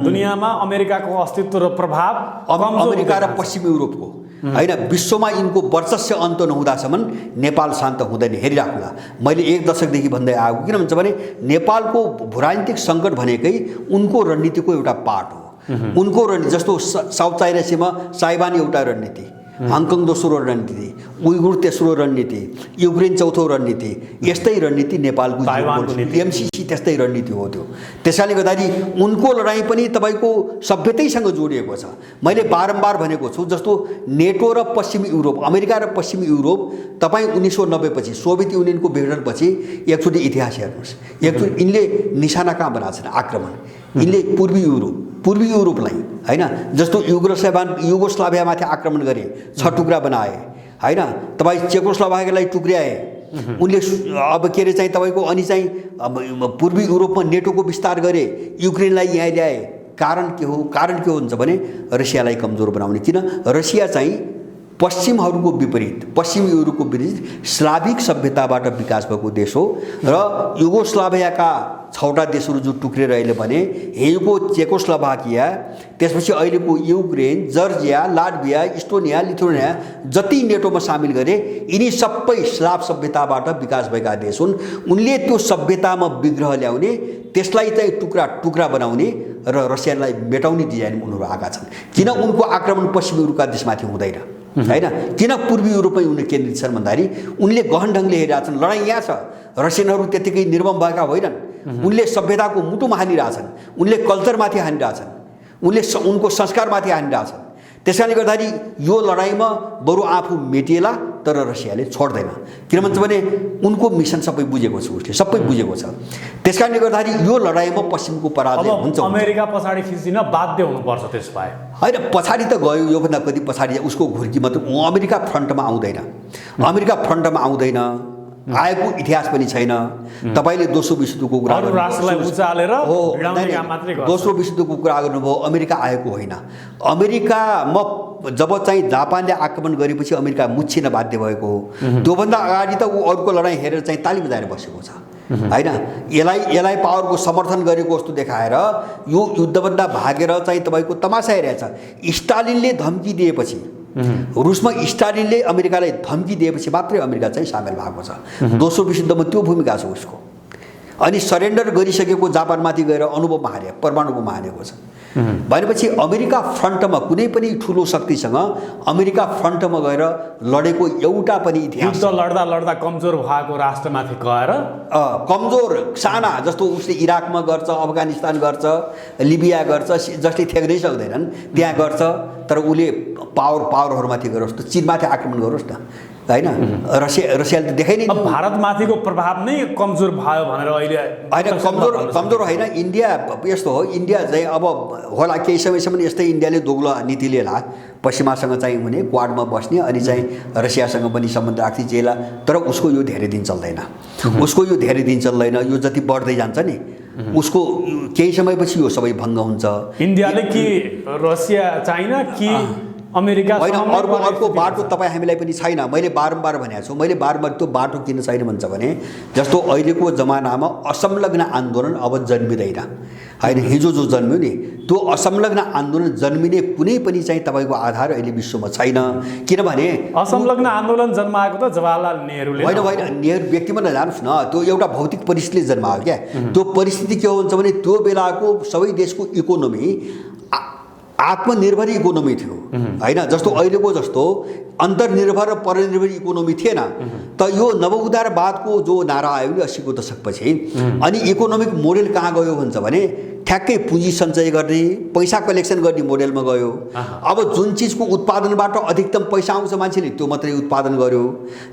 दुनियाँमा अमेरिकाको अस्तित्व र प्रभाव, अमेरिका र पश्चिम युरोपको होइन विश्वमा यिनको वर्चस्व अन्त नहुँदासम्म नेपाल शान्त हुँदैन, हेरिराख्नुला। मैले 1 दशकदेखि भन्दै आएको, किन भन्छ भने नेपालको भूराजनीतिक सङ्कट भनेकै उनको रणनीतिको एउटा पार्ट हो। उनको रणनीति जस्तो साउथ चाइना सीमा ताइवान एउटा रणनीति, हङकङ दोस्रो रणनीति, उइगुर तेस्रो रणनीति, युक्रेन चौथो रणनीति, यस्तै रणनीति नेपालको एमसीसी त्यस्तै रणनीति हो त्यो। त्यसैले गर्दाखेरि उनको लडाइँ पनि तपाईँको सभ्यतैसँग जोडिएको छ। मैले बारम्बार भनेको छु, जस्तो नेटो र पश्चिमी युरोप, अमेरिका र पश्चिमी युरोप, तपाईँ 1990 पछि सोभियत युनियनको विघटनपछि एकचोटि इतिहास हेर्नुहोस्, एकचोटि यिनले निशाना कहाँ बनाएको छन्? आक्रमण। यिनले पूर्वी युरोपलाई, होइन, जस्तो युगोस्लाभियामाथि आक्रमण गरे, 6 टुक्रा बनाए, होइन, तपाईँ चेकोस्लोभाकियालाई टुक्र्याए उनले। अब के अरे चाहिँ तपाईँको अनि चाहिँ पूर्वी युरोपमा नेटोको विस्तार गरे, युक्रेनलाई यहाँ ल्याए। कारण के हो? कारण के हुन्छ भने रसियालाई कमजोर बनाउने। किन? रसिया चाहिँ पश्चिमहरूको विपरीत, पश्चिमी युरोपको विपरीत स्लाभिक सभ्यताबाट विकास भएको देश हो र युगोस्लाभियाका 6वटा देशहरू जो टुक्रेर अहिले भने, हिजोको चेकोस्लोभाकिया, त्यसपछि अहिलेको Ukraine, Georgia, Latvia, Estonia, Lithuania जति नेटोमा सामेल गरे, यिनी सबै स्लाभ सभ्यताबाट विकास भएका देश हुन्। उनले त्यो सभ्यतामा विग्रह ल्याउने, त्यसलाई चाहिँ टुक्रा टुक्रा बनाउने र रसियालाई मेटाउने डिजाइन उनीहरू आएका छन्। किन उनको आक्रमण पश्चिमी युरोपका देशमाथि हुँदैन, होइन? किन पूर्वी युरोपमै उनले केन्द्रित छन् भन्दाखेरि उनले गहन ढङ्गले हेरिरहेका छन्। लडाइँ यहाँ छ, रसियनहरू त्यत्तिकै निर्मम भएका होइनन्। उनले सभ्यताको मुटुमा हानिरहेछन्, उनले कल्चरमाथि हानिरहेछन्, उनले उनको संस्कारमाथि हानिरहेछन्। त्यसैले गर्दाखेरि यो लडाइँमा बरु आफू मेटिएला, तर रसियाले छोड्दैन। किन भन्छ भने उनको मिसन सबै बुझेको छ, उसले सबै बुझेको छ। त्यसकारणले गर्दाखेरि यो लडाइँमा पश्चिमको पराजय हुन्छ। अमेरिका पछाडि खिचिन बाध्य हुनुपर्छ त्यसबाहेक। होइन, पछाडि त गयो, योभन्दा कति पछाडि उसको घुर्की मात्र। अमेरिका फ्रन्टमा आउँदैन, अमेरिका फ्रन्टमा आउँदैन, आएको इतिहास पनि छैन। तपाईँले दोस्रो विश्वयुद्धको कुरा दोस्रो विश्वयुद्धको कुरा गर्नुभयो, अमेरिका आएको होइन। अमेरिकामा जब चाहिँ जापानले आक्रमण गरेपछि अमेरिका मुच्छिन बाध्य भएको हो। त्योभन्दा अगाडि त ऊ अरूको लडाइँ हेरेर चाहिँ ताली बजाएर बसेको छ, होइन? यसलाई पावरको समर्थन गरेको जस्तो देखाएर यो युद्धभन्दा भागेर चाहिँ तपाईँको तमासा हेरेको छ। स्टालिनले धम्की दिएपछि, रुसमा स्टालिनले अमेरिकालाई धम्की दिएपछि मात्रै अमेरिका चाहिँ सामेल भएको छ। दोस्रो विश्वयुद्धमा त्यो भूमिका छ उसको। अनि सरेन्डर गरिसकेको जापानमाथि गएर अणुबममा हारे, परमाणु बममा हानेको छ भनेपछि अमेरिका फ्रन्टमा कुनै पनि ठुलो शक्तिसँग अमेरिका फ्रन्टमा गएर लडेको एउटा पनि इतिहास। युद्ध लड्दा लड्दा कमजोर भएको राष्ट्रमाथि गएर कमजोर साना, जस्तो उसले इराकमा गर्छ, अफगानिस्तान गर्छ, लिबिया गर्छ, जसले थ्याक्नै सक्दैनन् त्यहाँ गर्छ। तर उसले पावरहरूमाथि गरोस् त, चीनमाथि आक्रमण गरोस् न, होइन? रसियाले त देखाइ नै। अब भारतमाथिको प्रभाव नै कमजोर भयो भनेर अहिले होइन, कमजोर होइन। इन्डिया यस्तो हो, इन्डिया चाहिँ अब होला केही समयसम्म यस्तै इन्डियाले दोग्लो नीति लिएला, पश्चिमासँग चाहिँ हुने, क्वाडमा बस्ने, अनि चाहिँ रसियासँग पनि सम्बन्ध राख्ने जेला। तर उसको यो धेरै दिन चल्दैन, उसको यो धेरै दिन चल्दैन। यो जति बढ्दै जान्छ नि, उसको केही समयपछि यो सबै भङ्ग हुन्छ। इन्डियाले कि रसिया, चाइना कि अमेरिका होइन, अर्को बाटो तपाईँ हामीलाई पनि छैन। मैले बारम्बार भनेको छु, मैले बारम्बार त्यो बाटो किन छैन भन्छ भने, जस्तो अहिलेको जमानामा असंलग्न आन्दोलन अब जन्मिँदैन, होइन? हिजो जो जन्मियो नि, त्यो असंलग्न आन्दोलन जन्मिने कुनै पनि चाहिँ तपाईँको आधार अहिले विश्वमा छैन। किनभने असंलग्न आन्दोलन जन्माएको त जवाहरलाल नेहरूले होइन, नेहरू व्यक्तिमा नजानुहोस् न, त्यो एउटा भौतिक परिस्थितिले जन्मायो क्या। त्यो परिस्थिति के हुन्छ भने त्यो बेलाको सबै देशको इकोनोमी आत्मनिर्भर इकोनोमी थियो, होइन? जस्तो अहिलेको जस्तो अन्तर्निर्भर र परनिर्भर इकोनोमी थिएन। त यो नवउदारवादको जो नारा आयो नि 80को दशकपछि, अनि इकोनोमिक मोडेल कहाँ गयो भन्छ भने ठ्याक्कै पुँजी सञ्चय गर्ने, पैसा कलेक्सन गर्ने मोडेलमा गयो। अब जुन चिजको उत्पादनबाट अधिकतम पैसा आउँछ मान्छेले त्यो मात्रै उत्पादन गर्यो।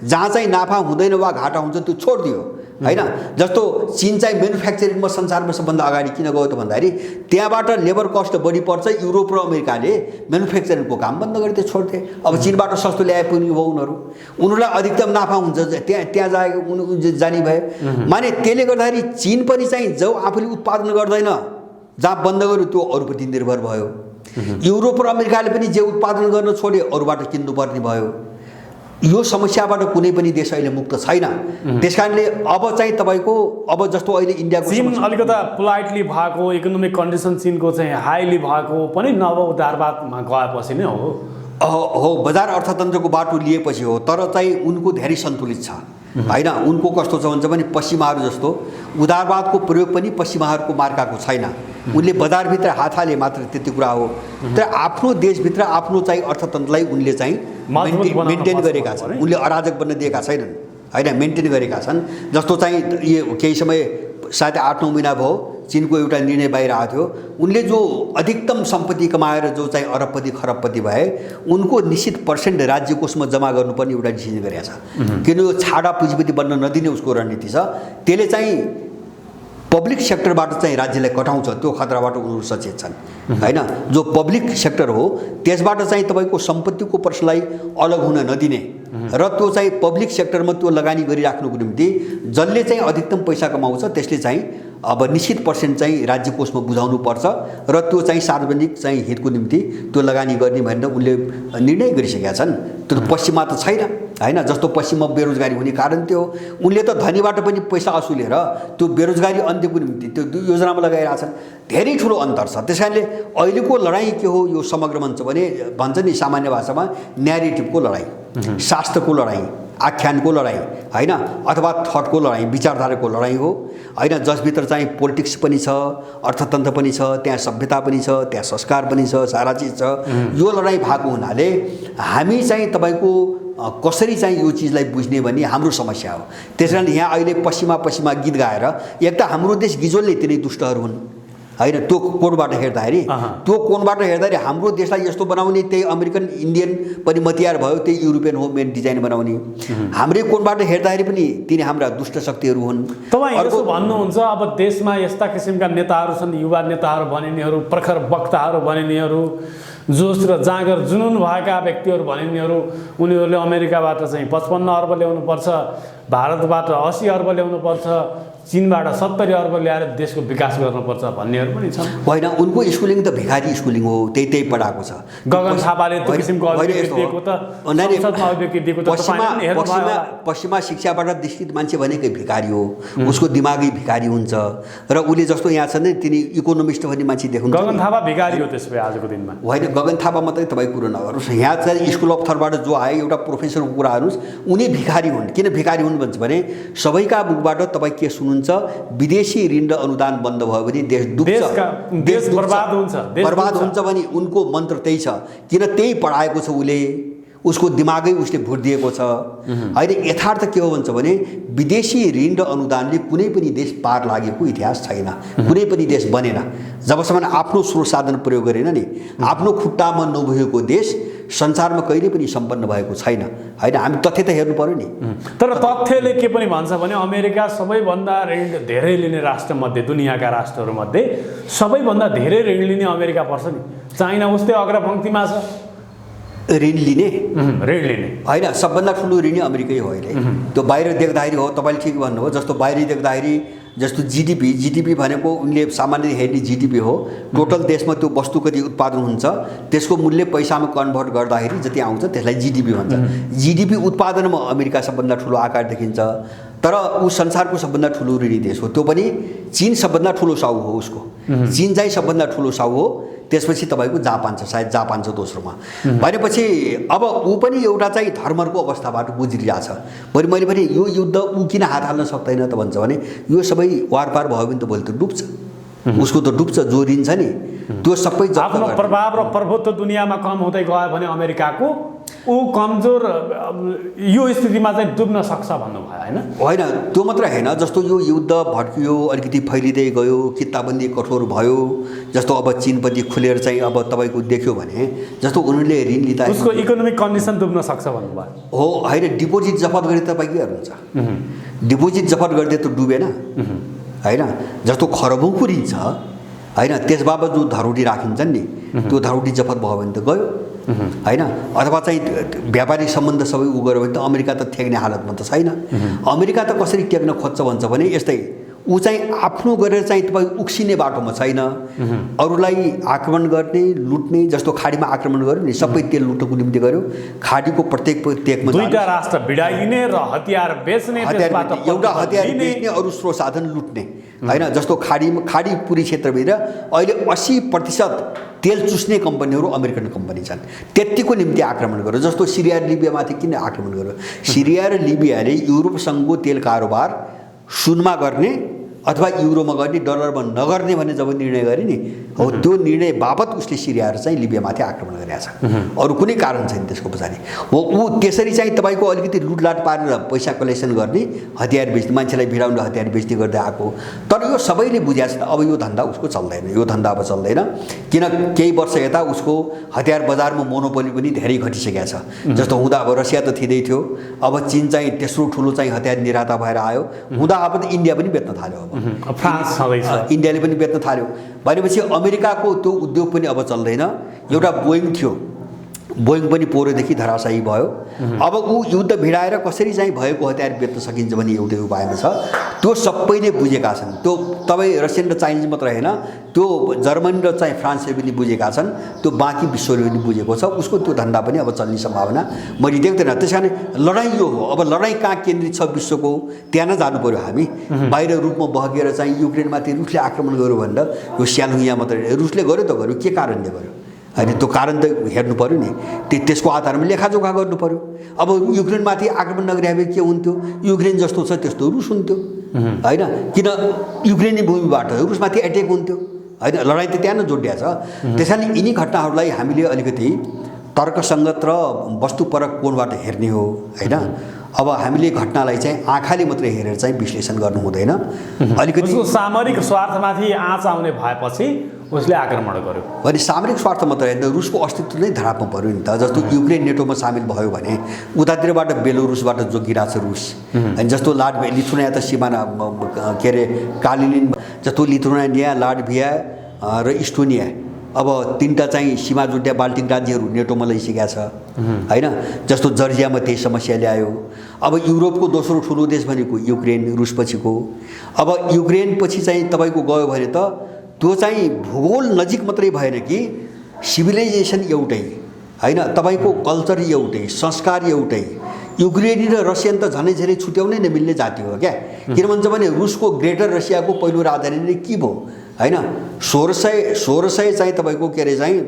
जहाँ चाहिँ नाफा हुँदैन वा घाटा हुन्छ त्यो छोडिदियो, होइन? जस्तो चीन चाहिँ म्यानुफ्याक्चरिङमा संसारमा सबभन्दा अगाडि किन गयो त भन्दाखेरि त्यहाँबाट लेबर कस्ट बढी पर्छ। युरोप र अमेरिकाले म्यानुफ्याक्चरिङको काम बन्द गरे, त्यो छोड्थे। अब चीनबाट सस्तो ल्याए पनि भयो उनीहरूलाई अधिकतम नाफा हुन्छ, त्यहाँ जाने भयो। माने त्यसले गर्दाखेरि चीन पनि चाहिँ जो आफूले उत्पादन गर्दैन, जहाँ बन्द गर्यो त्यो अरूप्रति निर्भर भयो। युरोप र अमेरिकाले पनि जे उत्पादन गर्न छोडे अरूबाट किन्नुपर्ने भयो। यो समस्याबाट कुनै पनि देश अहिले मुक्त छैन। त्यसकारणले अब चाहिँ तपाईँको अब जस्तो अहिले इन्डियाको चीन अलिकता पोलाइटली भएको, इकोनोमिक कन्डिसन चीनको चाहिँ हाइली भएको पनि नव उदारवादमा गएपछि नै हो। हो बजार अर्थतन्त्रको बाटो लिएपछि हो, तर चाहिँ उनको धेरै सन्तुलित छ होइन। उनको कस्तो छ भन्छ भने पश्चिमाहरू जस्तो उदारवादको प्रयोग पनि पश्चिमाहरूको मार्काको छैन। उनले बजारभित्र हात हाले मात्र त्यति कुरा हो, तर आफ्नो देशभित्र आफ्नो चाहिँ अर्थतन्त्रलाई उनले चाहिँ मेन्टेन गरेका छन्। उनले अराजक बन्न दिएका छैनन् होइन, मेन्टेन गरेका छन्। जस्तो चाहिँ यो केही समय सायद 8-9 महिना भयो चीनको एउटा निर्णय बाहिर आएको थियो, उनले जो अधिकतम सम्पत्ति कमाएर जो चाहिँ अरबपति खरबपति भए उनको निश्चित पर्सेन्ट राज्य कोषमा जम्मा गर्नुपर्ने एउटा डिसिजन गरेका छ। किन यो छाडा पुँजीपति बन्न नदिने उसको रणनीति छ। त्यसले चाहिँ पब्लिक सेक्टरबाट चाहिँ राज्यलाई कटाउँछ, त्यो खतराबाट उनीहरू सचेत छन् होइन। जो पब्लिक सेक्टर हो त्यसबाट चाहिँ तपाईँको सम्पत्तिको पर्सलाई अलग हुन नदिने र त्यो चाहिँ पब्लिक सेक्टरमा त्यो लगानी गरिराख्नुको निम्ति जसले चाहिँ अधिकतम पैसा कमाउँछ त्यसले चाहिँ अब निश्चित पर्सेन्ट चाहिँ राज्य कोषमा बुझाउनु पर्छ र त्यो चाहिँ सार्वजनिक चाहिँ हितको निम्ति त्यो लगानी गर्ने भनेर उनले निर्णय गरिसकेका छन्। त्यो पश्चिममा त छैन होइन। जस्तो पश्चिममा बेरोजगारी हुने कारण त्यो उनले त धनीबाट पनि पैसा असुलेर त्यो बेरोजगारी अन्त्यको निम्ति त्यो योजनामा लगाइरहेका छन्। धेरै ठुलो अन्तर छ। त्यस कारणले अहिलेको लडाइँ के हो यो समग्र मञ्च भने भन्छ नि सामान्य भाषामा न्यारेटिभको लडाइँ, शास्त्रको लडाइँ, आख्यानको लडाइँ होइन, अथवा थटको लडाइँ, विचारधाराको लडाइँ हो होइन। जसभित्र चाहिँ पोलिटिक्स पनि छ, अर्थतन्त्र पनि छ, त्यहाँ सभ्यता पनि छ, त्यहाँ संस्कार पनि छ, सारा चिज छ। यो लडाइँ भएको हुनाले हामी चाहिँ तपाईँको कसरी चाहिँ यो चिजलाई बुझ्ने भन्ने हाम्रो समस्या हो। त्यस कारण यहाँ अहिले पश्चिमा गीत गाएर एक त हाम्रो देश गिजोलले तिनै दुष्टहरू हुन् होइन। त्यो कोणबाट हेर्दाखेरि हाम्रो देशलाई यस्तो बनाउने त्यही अमेरिकन इन्डियन पनि मतियार भयो, त्यही युरोपियन हो मेन डिजाइन बनाउने। हाम्रै कोणबाट हेर्दाखेरि पनि तिनी हाम्रा दुष्ट शक्तिहरू हुन्। तपाईँ यसो भन्नुहुन्छ अब देशमा यस्ता किसिमका नेताहरू छन्, युवा नेताहरू बनिनेहरू, प्रखर वक्ताहरू बनिनेहरू, जोस र जाँगर जुनुन भएका व्यक्तिहरू बनिनेहरू, उनीहरूले अमेरिकाबाट चाहिँ 55 अर्ब ल्याउनुपर्छ, भारतबाट 80 अर्ब ल्याउनुपर्छ, चीनबाट 70 अर्ब ल्याएर देशको विकास गर्नुपर्छ भन्नेहरू पनि छन्। होइन, उनको स्कुलिङ त भिखारी स्कुलिङ हो, त्यही पढाएको छ। गगन थापाले त्यो किसिमको अभिव्यक्ति दिएको त संसदमा अभिव्यक्ति दिएको त पश्चिमा शिक्षाबाट विस्तृत मान्छे भनेकै भिखारी हो, उसको दिमागी भिखारी हुन्छ र उसले जस्तो यहाँ छ नि तिनी इकोनोमिस्ट भन्ने मान्छे देख्नु। गगन थापा भिखारी हो त्यसै आजको दिनमा। होइन, गगन थापा मात्रै तपाईँ कुरो नगर्नुहोस्। यहाँ चाहिँ स्कुल अफ थटबाट जो आए एउटा प्रोफेसरको कुरा गर्नुहोस्, उनी भिखारी हुन्। किन भिखारी हुन् भन्छ भने सबैका मुखबाट तपाईँ के सुन्नुहुन्छ, विदेशी ऋण र अनुदान बन्द भयो भने देश डुब्छ, देश बर्बाद हुन्छ भने उनको मन्त्र त्यही छ। किन त्यही पढाएको छ उसले, उसको दिमागै उसले भोट दिएको छ होइन। यथार्थ के हो भन्छ भने विदेशी ऋण र अनुदानले कुनै पनि देश पार लागेको इतिहास छैन, कुनै पनि देश बनेन जबसम्म आफ्नो स्रोत साधन प्रयोग गरेन नि। आफ्नो खुट्टामा नभएको देश संसारमा कहिले पनि सम्पन्न भएको छैन होइन। हामी तथ्य त हेर्नु पर्यो नि। तर तथ्यले के पनि भन्छ भने अमेरिका सबैभन्दा ऋण धेरै लिने राष्ट्रमध्ये, दुनियाँका राष्ट्रहरूमध्ये सबैभन्दा धेरै ऋण लिने अमेरिका पर्छ नि। चाइना उस्तै अग्रपङ्क्तिमा छ ऋण लिने होइन। सबभन्दा ठुलो ऋणी अमेरिकै हो अहिले। त्यो बाहिर देख्दाखेरि हो, तपाईँले ठिक भन्नुभयो। जस्तो बाहिर देख्दाखेरि जस्तो जिडिपी भनेको उनले सामान्य हेर्ने जिडिपी हो, टोटल देशमा त्यो वस्तु कति उत्पादन हुन्छ त्यसको मूल्य पैसामा कन्भर्ट गर्दाखेरि जति आउँछ त्यसलाई जिडिपी भन्छ। जिडिपी उत्पादनमा अमेरिका सबभन्दा ठुलो आकार देखिन्छ, तर ऊ संसारको सबभन्दा ठुलो ऋणी देश हो। त्यो पनि चीन सबभन्दा ठुलो साउ हो, उसको चीन चाहिँ सबभन्दा ठुलो साउ हो। त्यसपछि तपाईँको जापान छ, सायद जापान छ दोस्रोमा। भनेपछि अब ऊ पनि एउटा चाहिँ धर्मको अवस्थाबाट गुज्रिरहेछ। मैले भने यो युद्ध ऊ किन हात हाल्न सक्दैन त भन्छ भने यो सबै वारपार भयो भने त भोलि त डुब्छ, उसको त डुब्छ। जो ऋण छ नि त्यो सबै आफ्नो प्रभाव र प्रभुत्व दुनियाँमा कम हुँदै गयो भने अमेरिकाको ऊ कमजोर यो स्थितिमा चाहिँ डुब्न सक्छ भन्नुभयो होइन। त्यो मात्र होइन, जस्तो यो युद्ध भड्कियो, अलिकति फैलिँदै गयो, किताबन्दी कठोर भयो, जस्तो अब चीनपट्टि खुलेर चाहिँ अब तपाईँको देख्यो भने जस्तो उनीहरूले ऋण लिँदा उसको इकोनोमिक कन्डिसन डुब्न सक्छ भन्नुभयो हो होइन। डिपोजिट जफत गरे तपाईँ के गर्नुहुन्छ? डिपोजिट जफत गरिदिए त डुबेन होइन। जस्तो खरबौँको ऋण छ होइन, त्यस बाबत जो धरोटी राखिन्छन् नि त्यो धरोटी जफत भयो भने त गयो होइन। अथवा चाहिँ व्यापारिक सम्बन्ध सबै उ गऱ्यो भने त अमेरिका त थ्याक्ने हालतमा त छैन। अमेरिका त कसरी टेक्न खोज्छ भन्छ भने यस्तै ऊ चाहिँ आफ्नो गरेर चाहिँ तपाईँ उक्सिने बाटोमा छैन। अरूलाई आक्रमण गर्ने लुट्ने, जस्तो खाडीमा आक्रमण गर्यो नि, सबै तेल लुट्नको निम्ति गर्यो। खाडीको प्रत्येकमा दुईटा राष्ट्र भिडाइने र हतियार बेच्ने, एउटा हतियार बेच्ने, अरू स्रोत साधन लुट्ने होइन। जस्तो खाडी पुरी क्षेत्रभित्र अहिले 80% तेल चुस्ने कम्पनीहरू अमेरिकन कम्पनी छन्। त्यतिको निम्ति आक्रमण गर्यो। जस्तो सिरिया र लिबियामाथि किन आक्रमण गर्यो? सिरिया र लिबियाले युरोपसँगको तेल कारोबार सुनमा गर्ने अथवा युरोमा गर्ने, डलरमा नगर्ने भन्ने जब निर्णय गरे नि, हो त्यो निर्णय बापत उसले सिरिया र चाहिँ लिबियामाथि आक्रमण गरेको छ। अरू कुनै कारण छैन त्यसको पछाडि। हो ऊ त्यसरी चाहिँ तपाईँको अलिकति लुटलाट पारेर पैसा कलेक्सन गर्ने, हतियार बेच्ने, मान्छेलाई भिडाउन हतियार बेच्ने गर्दै आएको। तर यो सबैले बुझाएको छ अब यो धन्दा उसको चल्दैन, यो धन्दा अब चल्दैन। किन केही वर्ष यता उसको हतियार बजारमा मोनोपोली पनि धेरै घटिसकेको छ। जस्तो हुँदा अब रसिया त थिँदै थियो, अब चीन चाहिँ तेस्रो ठुलो चाहिँ हतियार निर्माता भएर आयो। हुँदा अब त इन्डिया पनि बेच्न थाल्यो। अब फ्रान्स छँदैछ, इन्डियाले पनि बेच्न थाल्यो भनेपछि अमेरिकाको त्यो उद्योग पनि अब चल्दैन। एउटा बोइङ थियो, बोइङ पनि पोहोरदेखि धराशायी भयो। अब ऊ युद्ध भिडाएर कसरी चाहिँ भएको हतियार बेच्न सकिन्छ भन्ने एउटै उपायमा छ। त्यो सबैले बुझेका छन्। त्यो तपाईँ रसियन र चाइनिज मात्र होइन, त्यो जर्मनी र चाहिँ फ्रान्सले पनि बुझेका छन्। त्यो बाँकी विश्वले पनि बुझेको छ। उसको त्यो धन्दा पनि अब चल्ने सम्भावना मैले देख्दैन। त्यस कारण लडाइँ यो हो। अब लडाइँ कहाँ केन्द्रित छ विश्वको, त्यहाँ नै जानु पऱ्यो हामी। बाहिर रूपमा बहकेर चाहिँ युक्रेनमाथि रुसले आक्रमण गर्यो भनेर यो स्यालुङ्गिया मात्रै, रुसले गर्यो त गर्यो, के कारणले गर्यो होइन? त्यो कारण त हेर्नु पऱ्यो नि। त्यसको आधारमा लेखाजोखा गर्नु पऱ्यो। अब युक्रेनमाथि आक्रमण नगरे भए के हुन्थ्यो? युक्रेन जस्तो छ त्यस्तो रुस हुन्थ्यो होइन? किन युक्रेनी भूमिबाट रुसमाथि एट्याक हुन्थ्यो होइन? लडाइँ त त्यहाँ नै जोडिया छ। त्यस कारण यिनी घटनाहरूलाई हामीले अलिकति तर्कसङ्गत र वस्तुपरक कोणबाट हेर्ने हो होइन? अब हामीले घटनालाई चाहिँ आँखाले मात्रै हेरेर चाहिँ विश्लेषण गर्नु हुँदैन। अलिकति सामरिक स्वार्थमाथि आँच आउने भएपछि उसले आक्रमण गर्यो भने सामरिक स्वार्थ मात्रै होइन, रुसको अस्तित्व नै धरापमा पर्यो नि त। जस्तो युक्रेन नेटोमा सामेल भयो भने उतातिरबाट बेलोरुसबाट जोगिरहेको छ रुस होइन। जस्तो लिथुनिया त सिमाना के अरे कालिनिन, जस्तो लिथुनिया, लाटभिया र इस्टोनिया, अब तीनटा चाहिँ सीमा जुट्या बाल्टिक राज्यहरू नेटोमा लैसकेका छ होइन। जस्तो जर्जियामा त्यही समस्या ल्यायो। अब युरोपको दोस्रो ठुलो देश भनेको युक्रेन, रुसपछिको। अब युक्रेन पछि चाहिँ तपाईँको गयो भने त त्यो चाहिँ भूगोल नजिक मात्रै भएन कि सिभिलाइजेसन एउटै होइन, तपाईँको कल्चर एउटै, संस्कार एउटै। युक्रेनी र रसियन त झनै झनै छुट्याउनै नमिल्ने जाति हो क्या। किन भन्छ भने रुसको ग्रेटर रसियाको पहिलो राजधानी नै के भयो होइन? 1600 चाहिँ तपाईँको के अरे चाहिँ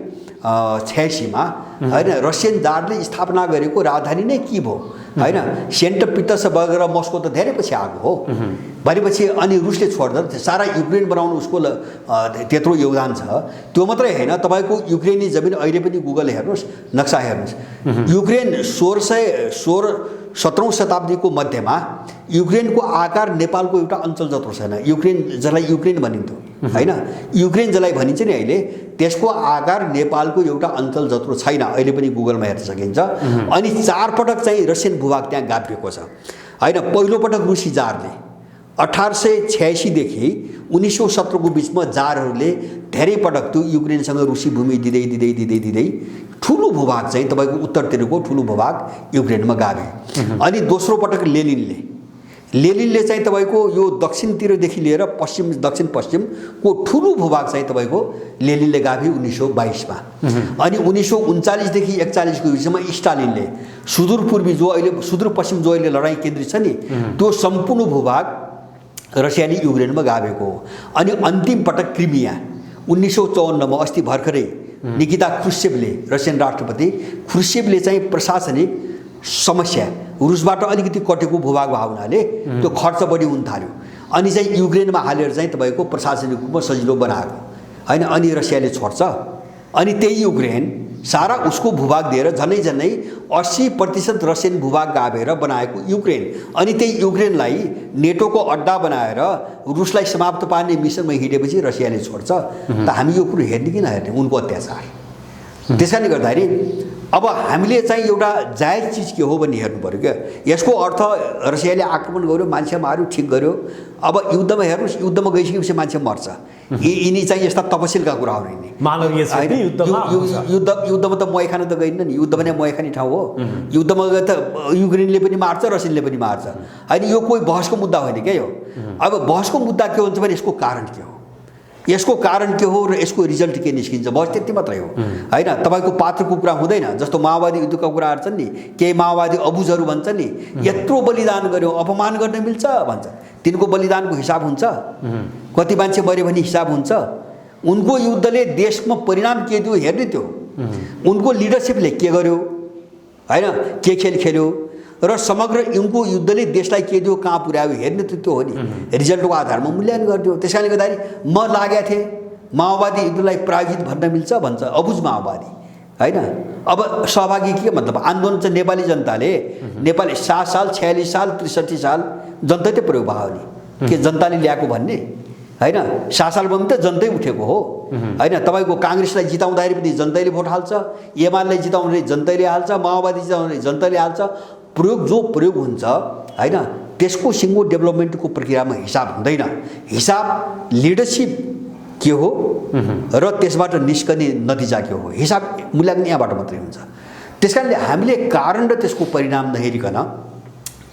86 मा होइन रसियन जारले स्थापना गरेको राजधानी नै के भयो होइन? सेन्ट पिटर्सबर्ग र मस्को त धेरै पछि आएको हो भनेपछि अनि रुसले छोड्दा सारा युक्रेन बनाउनु उसको त्यत्रो योगदान छ। त्यो मात्रै होइन, तपाईँको युक्रेनी जमिन अहिले पनि गुगल हेर्नुहोस्, नक्सा हेर्नुहोस्। युक्रेन 17औं शताब्दीको मध्यमा युक्रेनको आकार नेपालको एउटा अञ्चल जत्रो छैन। युक्रेन जसलाई युक्रेन भनिन्थ्यो होइन, युक्रेन जसलाई भनिन्छ नि अहिले, त्यसको आकार नेपालको एउटा अञ्चल जत्रो छैन। अहिले पनि गुगलमा हेर्न सकिन्छ। अनि 4 पटक चाहिँ रसियन भूभाग त्यहाँ गाभिएको छ होइन। पहिलोपटक रुसी जारले 1886 देखि 1917 को बिचमा जारहरूले धेरै पटक त्यो युक्रेनसँग रुसी भूमि दिँदै ठुलो भूभाग चाहिँ तपाईँको उत्तरतिरको ठुलो भूभाग युक्रेनमा गाभे। अनि दोस्रो पटक लेनिनले चाहिँ तपाईँको यो दक्षिणतिरदेखि लिएर दक्षिण पश्चिमको ठुलो भूभाग चाहिँ तपाईँको लेनिनले गाभे 1922 मा। अनि 1939 देखि 41 को बिचमा स्टालिनले सुदूरपूर्वी जो अहिले सुदूरपश्चिम जो अहिले लडाइँ केन्द्रित छ नि, त्यो सम्पूर्ण भूभाग रसियाले युक्रेनमा गाभेको हो। अनि अन्तिम पटक क्रिमिया 1954 मा अस्ति भर्खरै निकिता क्रुश्चेभले, रसियन राष्ट्रपति क्रुश्चेभले चाहिँ प्रशासनिक समस्या रुसबाट अलिकति कटेको भूभाग भएको हुनाले त्यो खर्च बढी हुन थाल्यो। अनि चाहिँ युक्रेनमा हालेर चाहिँ तपाईँको प्रशासनिक रूपमा सजिलो बनाएको होइन। अनि रसियाले छोड्छ। अनि त्यही युक्रेन सारा उसको भूभाग दिएर झनै 80% रसियन भूभाग गाभेर बनाएको युक्रेन। अनि त्यही युक्रेनलाई नेटोको अड्डा बनाएर रुसलाई समाप्त पार्ने मिसनमा हिँडेपछि रसियाले छोड्छ। त हामी यो कुरो हेर्ने कि नहेर्ने? उनको अत्याचार त्यस कारणले गर्दाखेरि अब हामीले चाहिँ एउटा जायज चिज के हो भन्ने हेर्नु पऱ्यो क्या। यसको अर्थ रसियाले आक्रमण गर्यो, मान्छे मार्यो, ठिक गर्यो। अब युद्धमा हेर्नुहोस्, युद्धमा गइसकेपछि मान्छे मर्छ। यिनी चाहिँ यस्ता तपसिलका कुराहरू यिनी मानवीय छ नि युद्धमा। युद्धमा त मही खान त गइन्न नि, युद्धमा नै मही खाने ठाउँ हो। युद्धमा गए त युक्रेनले पनि मार्छ, रसियाले पनि मार्छ। होइन, यो कोही बहसको मुद्दा होइन क्या यो। अब बहसको मुद्दा के हुन्छ भने यसको कारण के हो, यसको कारण के हो र यसको रिजल्ट के निस्किन्छ, बस त्यति मात्रै हो। होइन, तपाईँको पात्रको कुरा हुँदैन। जस्तो माओवादी युद्धका कुराहरू छन् नि, केही माओवादी अबुजहरू भन्छन् नि, यत्रो बलिदान गर्यो, अपमान गर्न मिल्छ भन्छ। तिनको बलिदानको हिसाब हुन्छ, कति मान्छे मऱ्यो भने हिसाब हुन्छ। उनको युद्धले देशमा परिणाम के दियो हेर्ने त्यो। उनको लिडरसिपले के गर्यो, होइन, के खेल खेल्यो र समग्र उनको युद्धले देशलाई के दियो, कहाँ पुर्यायो हेर्ने त त्यो हो नि। रिजल्टको आधारमा मूल्याङ्कन गरिदियो। त्यस कारणले गर्दाखेरि म लागेको थिएँ माओवादी युद्धलाई पराजित भन्न मिल्छ भन्छ अबुझ माओवादी। होइन, अब सहभागी के मतलब आन्दोलन चाहिँ नेपाली जनताले, नेपाली 7 साल 46 साल 63 साल जनता त प्रयोग भयो नि, के जनताले ल्याएको भन्ने होइन। 7 सालमा पनि त जनतै उठेको हो। होइन, तपाईँको काङ्ग्रेसलाई जिताउँदाखेरि पनि जनताले भोट हाल्छ, एमालेलाई जिताउँदाखेरि जनताले हाल्छ, माओवादी जिताउँदाखेरि जनताले हाल्छ। प्रयोग हुन्छ होइन, त्यसको सिङ्गो डेभलपमेन्टको प्रक्रियामा हिसाब हुँदैन। हिसाब लिडरसिप के हो र त्यसबाट निस्कने नतिजा के हो, हिसाब मूल्याङ्कन यहाँबाट मात्रै हुन्छ। त्यस कारणले हामीले कारण र त्यसको परिणाम नहेरिकन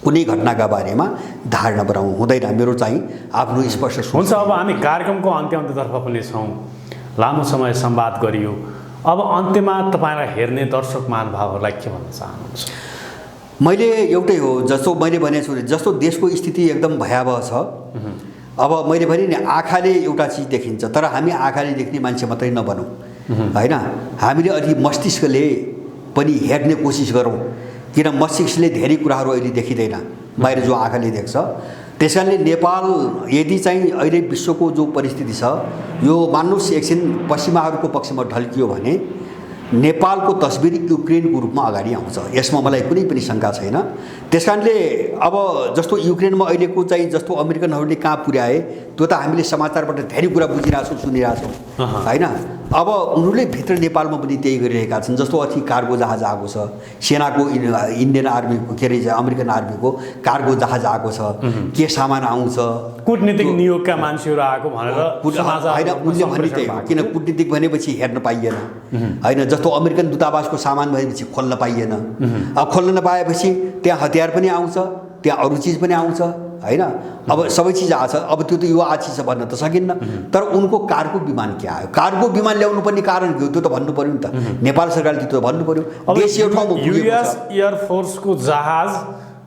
कुनै घटनाका बारेमा धारणा बनाउनु हुँदैन। मेरो चाहिँ आफ्नो स्पष्ट हुन्छ। अब हामी कार्यक्रमको अन्त्यतर्फ पनि छौँ। लामो समय संवाद गरियो। अब अन्त्यमा तपाईँलाई हेर्ने दर्शक महानुभावहरूलाई के भन्न चाहनुहुन्छ? मैले एउटै हो, जस्तो मैले भनेको छु, जस्तो देशको स्थिति एकदम भयावह छ। अब मैले भने नि आँखाले एउटा चिज देखिन्छ, तर हामी आँखाले देख्ने मान्छे मात्रै नबनौँ। होइन, हामीले अलि मस्तिष्कले पनि हेर्ने कोसिस गरौँ, किन मस्तिष्कले धेरै कुराहरू अहिले देखिँदैन बाहिर जो आँखाले देख्छ। त्यस कारणले नेपाल यदि चाहिँ अहिले विश्वको जो परिस्थिति छ, यो मान्नुहोस् एकछिन पश्चिमाहरूको पक्षमा ढल्कियो भने नेपालको तस्बिर युक्रेनको रूपमा अगाडि आउँछ। यसमा मलाई कुनै पनि शङ्का छैन। त्यस कारणले अब जस्तो युक्रेनमा अहिलेको चाहिँ जस्तो अमेरिकनहरूले कहाँ पुर्याए त्यो त हामीले समाचारबाट धेरै कुरा बुझिरहेछौँ, सुनिरहेछौँ। होइन, अब उनीहरूले भित्र नेपालमा पनि त्यही गरिरहेका छन्। जस्तो अथि कार्गो जहाज आएको छ, सेनाको इन्डियन आर्मीको के अरे अमेरिकन आर्मीको कार्गो जहाज आएको छ, के सामान आउँछ, कूटनीतिक नियोगका मान्छेहरू आएको भनेर होइन उनले भन्ने त्यही हो। किन कुटनीतिक भनेपछि हेर्न पाइएन। होइन, जस्तो अमेरिकन दूतावासको सामान भनेपछि खोल्न पाइएन। अब खोल्न नपाएपछि त्यहाँ हतियार पनि आउँछ, त्यहाँ अरू चिज पनि आउँछ। होइन, अब सबै चिज आछ। अब त्यो त यो आछि छ भन्न त सकिन्न। तर उनको कार्गो विमान के आयो, कार्गो विमान ल्याउनु पर्ने कारण के हो त्यो त भन्नु पर्यो नि त। नेपाल सरकारले त्यो भन्नु पर्यो। देश यो ठाउँमा युएस एयरफोर्सको जहाज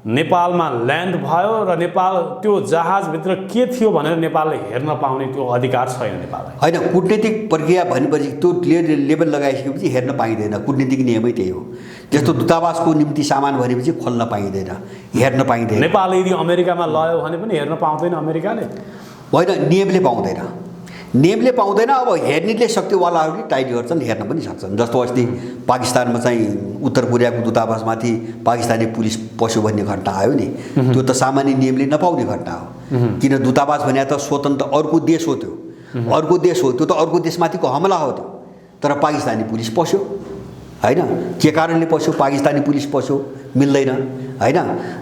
नेपालमा ल्यान्ड भयो र नेपाल त्यो जहाजभित्र के थियो भनेर नेपालले हेर्न पाउने त्यो अधिकार छैन नेपाललाई। होइन, कूटनीतिक प्रक्रिया भनेपछि त्यो लेबल लगाइसकेपछि हेर्न पाइँदैन। कूटनीतिक नियमै त्यही हो। जस्तो दूतावासको निम्ति सामान भनेपछि खोल्न पाइँदैन, हेर्न पाइँदैन। नेपाल यदि अमेरिकामा लयो भने पनि हेर्न पाउँदैन अमेरिकाले। होइन, नियमले पाउँदैन, नियमले पाउँदैन। अब हेर्नेले शक्तिवालाहरूले टाइट गर्छन्, हेर्न पनि सक्छन्। जस्तो अस्ति पाकिस्तानमा चाहिँ उत्तर कोरियाको दूतावासमाथि पाकिस्तानी पुलिस पस्यो भन्ने घटना आयो नि, त्यो त सामान्य नियमले नपाउने घटना हो। किन दूतावास भने त स्वतन्त्र अर्को देश हो, त्यो अर्को देश हो, त्यो त अर्को देशमाथिको हमला हो त्यो। तर पाकिस्तानी पुलिस पस्यो। होइन, के कारणले पस्यो, पाकिस्तानी पुलिस पस्यो, मिल्दैन। होइन,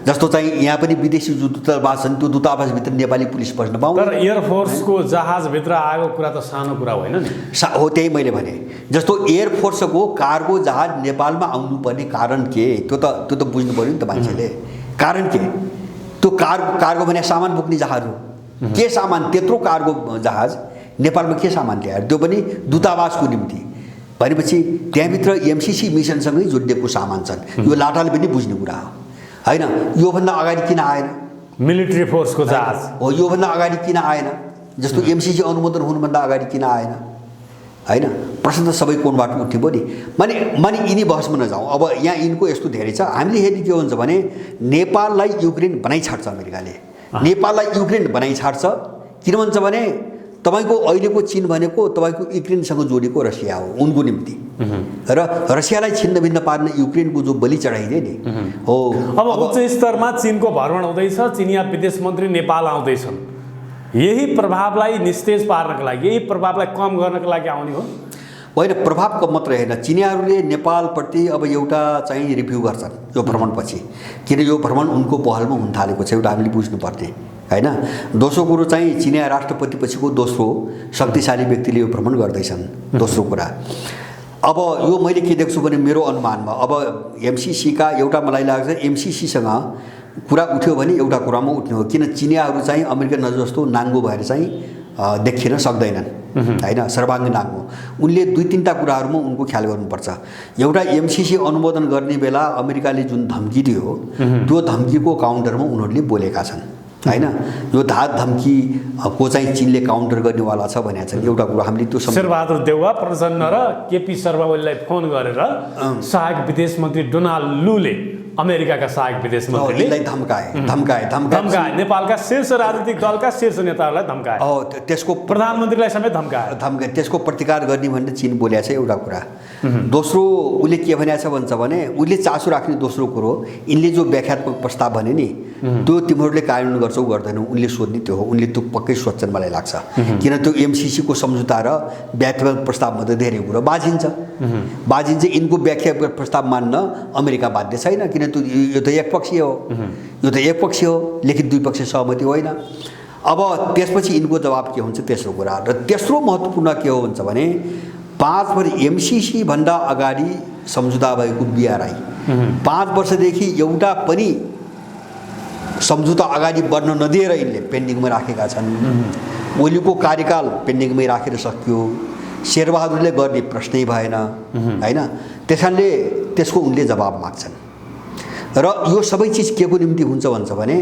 जस्तो चाहिँ यहाँ पनि विदेशी जो दूतावास छन् त्यो दूतावासभित्र नेपाली पुलिस पस्न पाउँदैन। तर एयरफोर्सको जहाजभित्र आएको कुरा त सानो कुरा होइन नि। हो, त्यही मैले भने। जस्तो एयरफोर्सको कार्गो जहाज नेपालमा आउनुपर्ने कारण के, त्यो त बुझ्नु पऱ्यो नि त मान्छेले। कारण के, त्यो कार्गो भने सामान बोक्ने जहाज हो। के सामान, त्यत्रो कार्गो जहाज नेपालमा के सामान ल्याएर, त्यो पनि दूतावासको निम्ति भनेपछि त्यहाँभित्र एमसिसी मिसनसँगै जोडिएको सामान छन्। यो लाटाले पनि बुझ्ने कुरा हो। होइन, योभन्दा अगाडि किन आएन मिलिट्री फोर्सको जहाज हो, योभन्दा अगाडि किन आएन, जस्तो एमसिसी अनुमोदन हुनुभन्दा अगाडि किन आएन। होइन, प्रश्न त सबै कोणबाट उठ्ने पो नि। माने यिनी बहसमा नजाउँ। अब यहाँ यिनको यस्तो धेरै छ। हामीले हेर्ने के हुन्छ भने नेपाललाई युक्रेन बनाइछाड्छ अमेरिकाले, नेपाललाई युक्रेन बनाइछाड्छ। किन भन्छ भने तपाईँको अहिलेको चीन भनेको तपाईँको युक्रेनसँग जोडेको रसिया हो उनको निम्ति, र रसियालाई छिन्न भिन्न पार्न युक्रेनको जो बलि चढाइदिए नि हो। अब उच्च स्तरमा चीनको भ्रमण हुँदैछ, चिनिया विदेश मन्त्री नेपाल आउँदैछन्। यही प्रभावलाई निस्तेज पार्नको लागि, यही प्रभावलाई कम गर्नको लागि आउने हो। होइन प्रभावको मात्रै होइन, चिनियाहरूले नेपालप्रति अब एउटा चाहिँ रिभ्यू गर्छन् यो भ्रमणपछि, किन यो भ्रमण उनको पहलमा हुन थालेको छ, एउटा हामीले बुझ्नुपर्ने होइन। दोस्रो कुरो चाहिँ चिनिया राष्ट्रपतिपछिको दोस्रो शक्तिशाली व्यक्तिले यो भ्रमण गर्दैछन्। दोस्रो कुरा अब यो मैले के देख्छु भने मेरो अनुमानमा अब एमसिसीका एउटा मलाई लाग्छ एमसिसीसँग कुरा उठ्यो भने एउटा कुरामा उठ्ने हो, किन चिनियाहरू चाहिँ अमेरिका जस्तो नाङ्गो भएर चाहिँ देखिन सक्दैनन् होइन, सर्वाङ्गी नाङ्गो। उनले 2-3टा कुराहरूमा उनको ख्याल गर्नुपर्छ। एउटा एमसिसी अनुमोदन गर्ने बेला अमेरिकाले जुन धम्की दियो त्यो धम्कीको काउन्टरमा उनीहरूले बोलेका छन् होइन। यो धम्कीको चाहिँ चीनले काउन्टर गर्नेवाला छ भनेको छ। एउटा कुरो हामीले त्यो शेरबहादुर देउवा प्रचण्ड र केपी शर्मा ओलीलाई फोन गरेर सहायक विदेश मन्त्री डोनाल्ड लूले अमेरिकाका सहायक विदेश मन्त्रीले धम्काए नेपालका शीर्ष राजनीतिक दलका शीर्ष नेताहरूलाई धम्काए, त्यसको प्रधानमन्त्रीलाई समेत धम्काए। त्यसको प्रतिकार गर्ने भनेर चीन बोलेको छ एउटा कुरा। दोस्रो उसले के भनेको छ भन्छ भने उसले चासो राख्ने दोस्रो कुरो यिनले जो व्याख्यात्मक प्रस्ताव भने नि त्यो तिमीहरूले कार्यान्वयन गर्छौ गर्दैनौ उनले सोध्ने त्यो हो। उनले त्यो पक्कै सोध्छन् मलाई लाग्छ, किन त्यो एमसिसीको सम्झौता र व्याख्यात्मक प्रस्तावमा त धेरै कुरो बाजिन्छ। यिनको व्याख्या प्रस्ताव मान्न अमेरिका बाध्य छैन, किन यो त एकपक्षीय हो, यो त एकपक्षीय हो, लिखित द्विपक्षीय सहमति होइन। अब त्यसपछि यिनको जवाब के हुन्छ तेस्रो कुरा। र तेस्रो महत्त्वपूर्ण के हो भन्छ भने 5 वर्ष एमसिसी भन्दा अगाडि सम्झौता भएको बिआरआई 5 वर्षदेखि एउटा पनि सम्झौता अगाडि बढ्न नदिएर यिनले पेन्डिङमा राखेका छन्। ओलीको कार्यकाल पेन्डिङमै राखेर सकियो, शेरबहादुरले गर्ने प्रश्नै भएन होइन। त्यसकारणले त्यसको उनले जवाब माग्छन्। र यो सबै चिज के को निम्ति हुन्छ भन्छ भने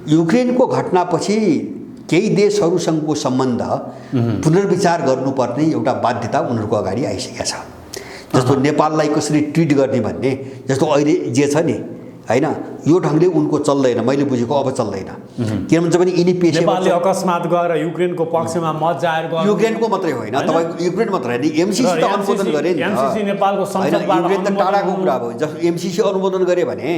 युक्रेनको घटनापछि केही देशहरूसँगको सम्बन्ध पुनर्विचार गर्नुपर्ने एउटा बाध्यता उनीहरूको अगाडि आइसकेको छ। जस्तो नेपाललाई कसरी ट्रिट गर्ने भन्ने, जस्तो अहिले जे छ नि होइन, यो ढङ्गले उनको चल्दैन, मैले बुझेको अब चल्दैन। किन भन्छ भने यिनी नेपालले अकस्मात गएर युक्रेनको पक्षमा मत जाहेर गर्नु, युक्रेनको मात्रै होइन, तपाईँको युक्रेन मात्रै होइन, एमसिसी त अनुमोदन गरे नि। एमसिसी नेपालको संसदबाट युक्रेन त टाढाको कुरा हो। जस्तो एमसिसी अनुमोदन गरे भने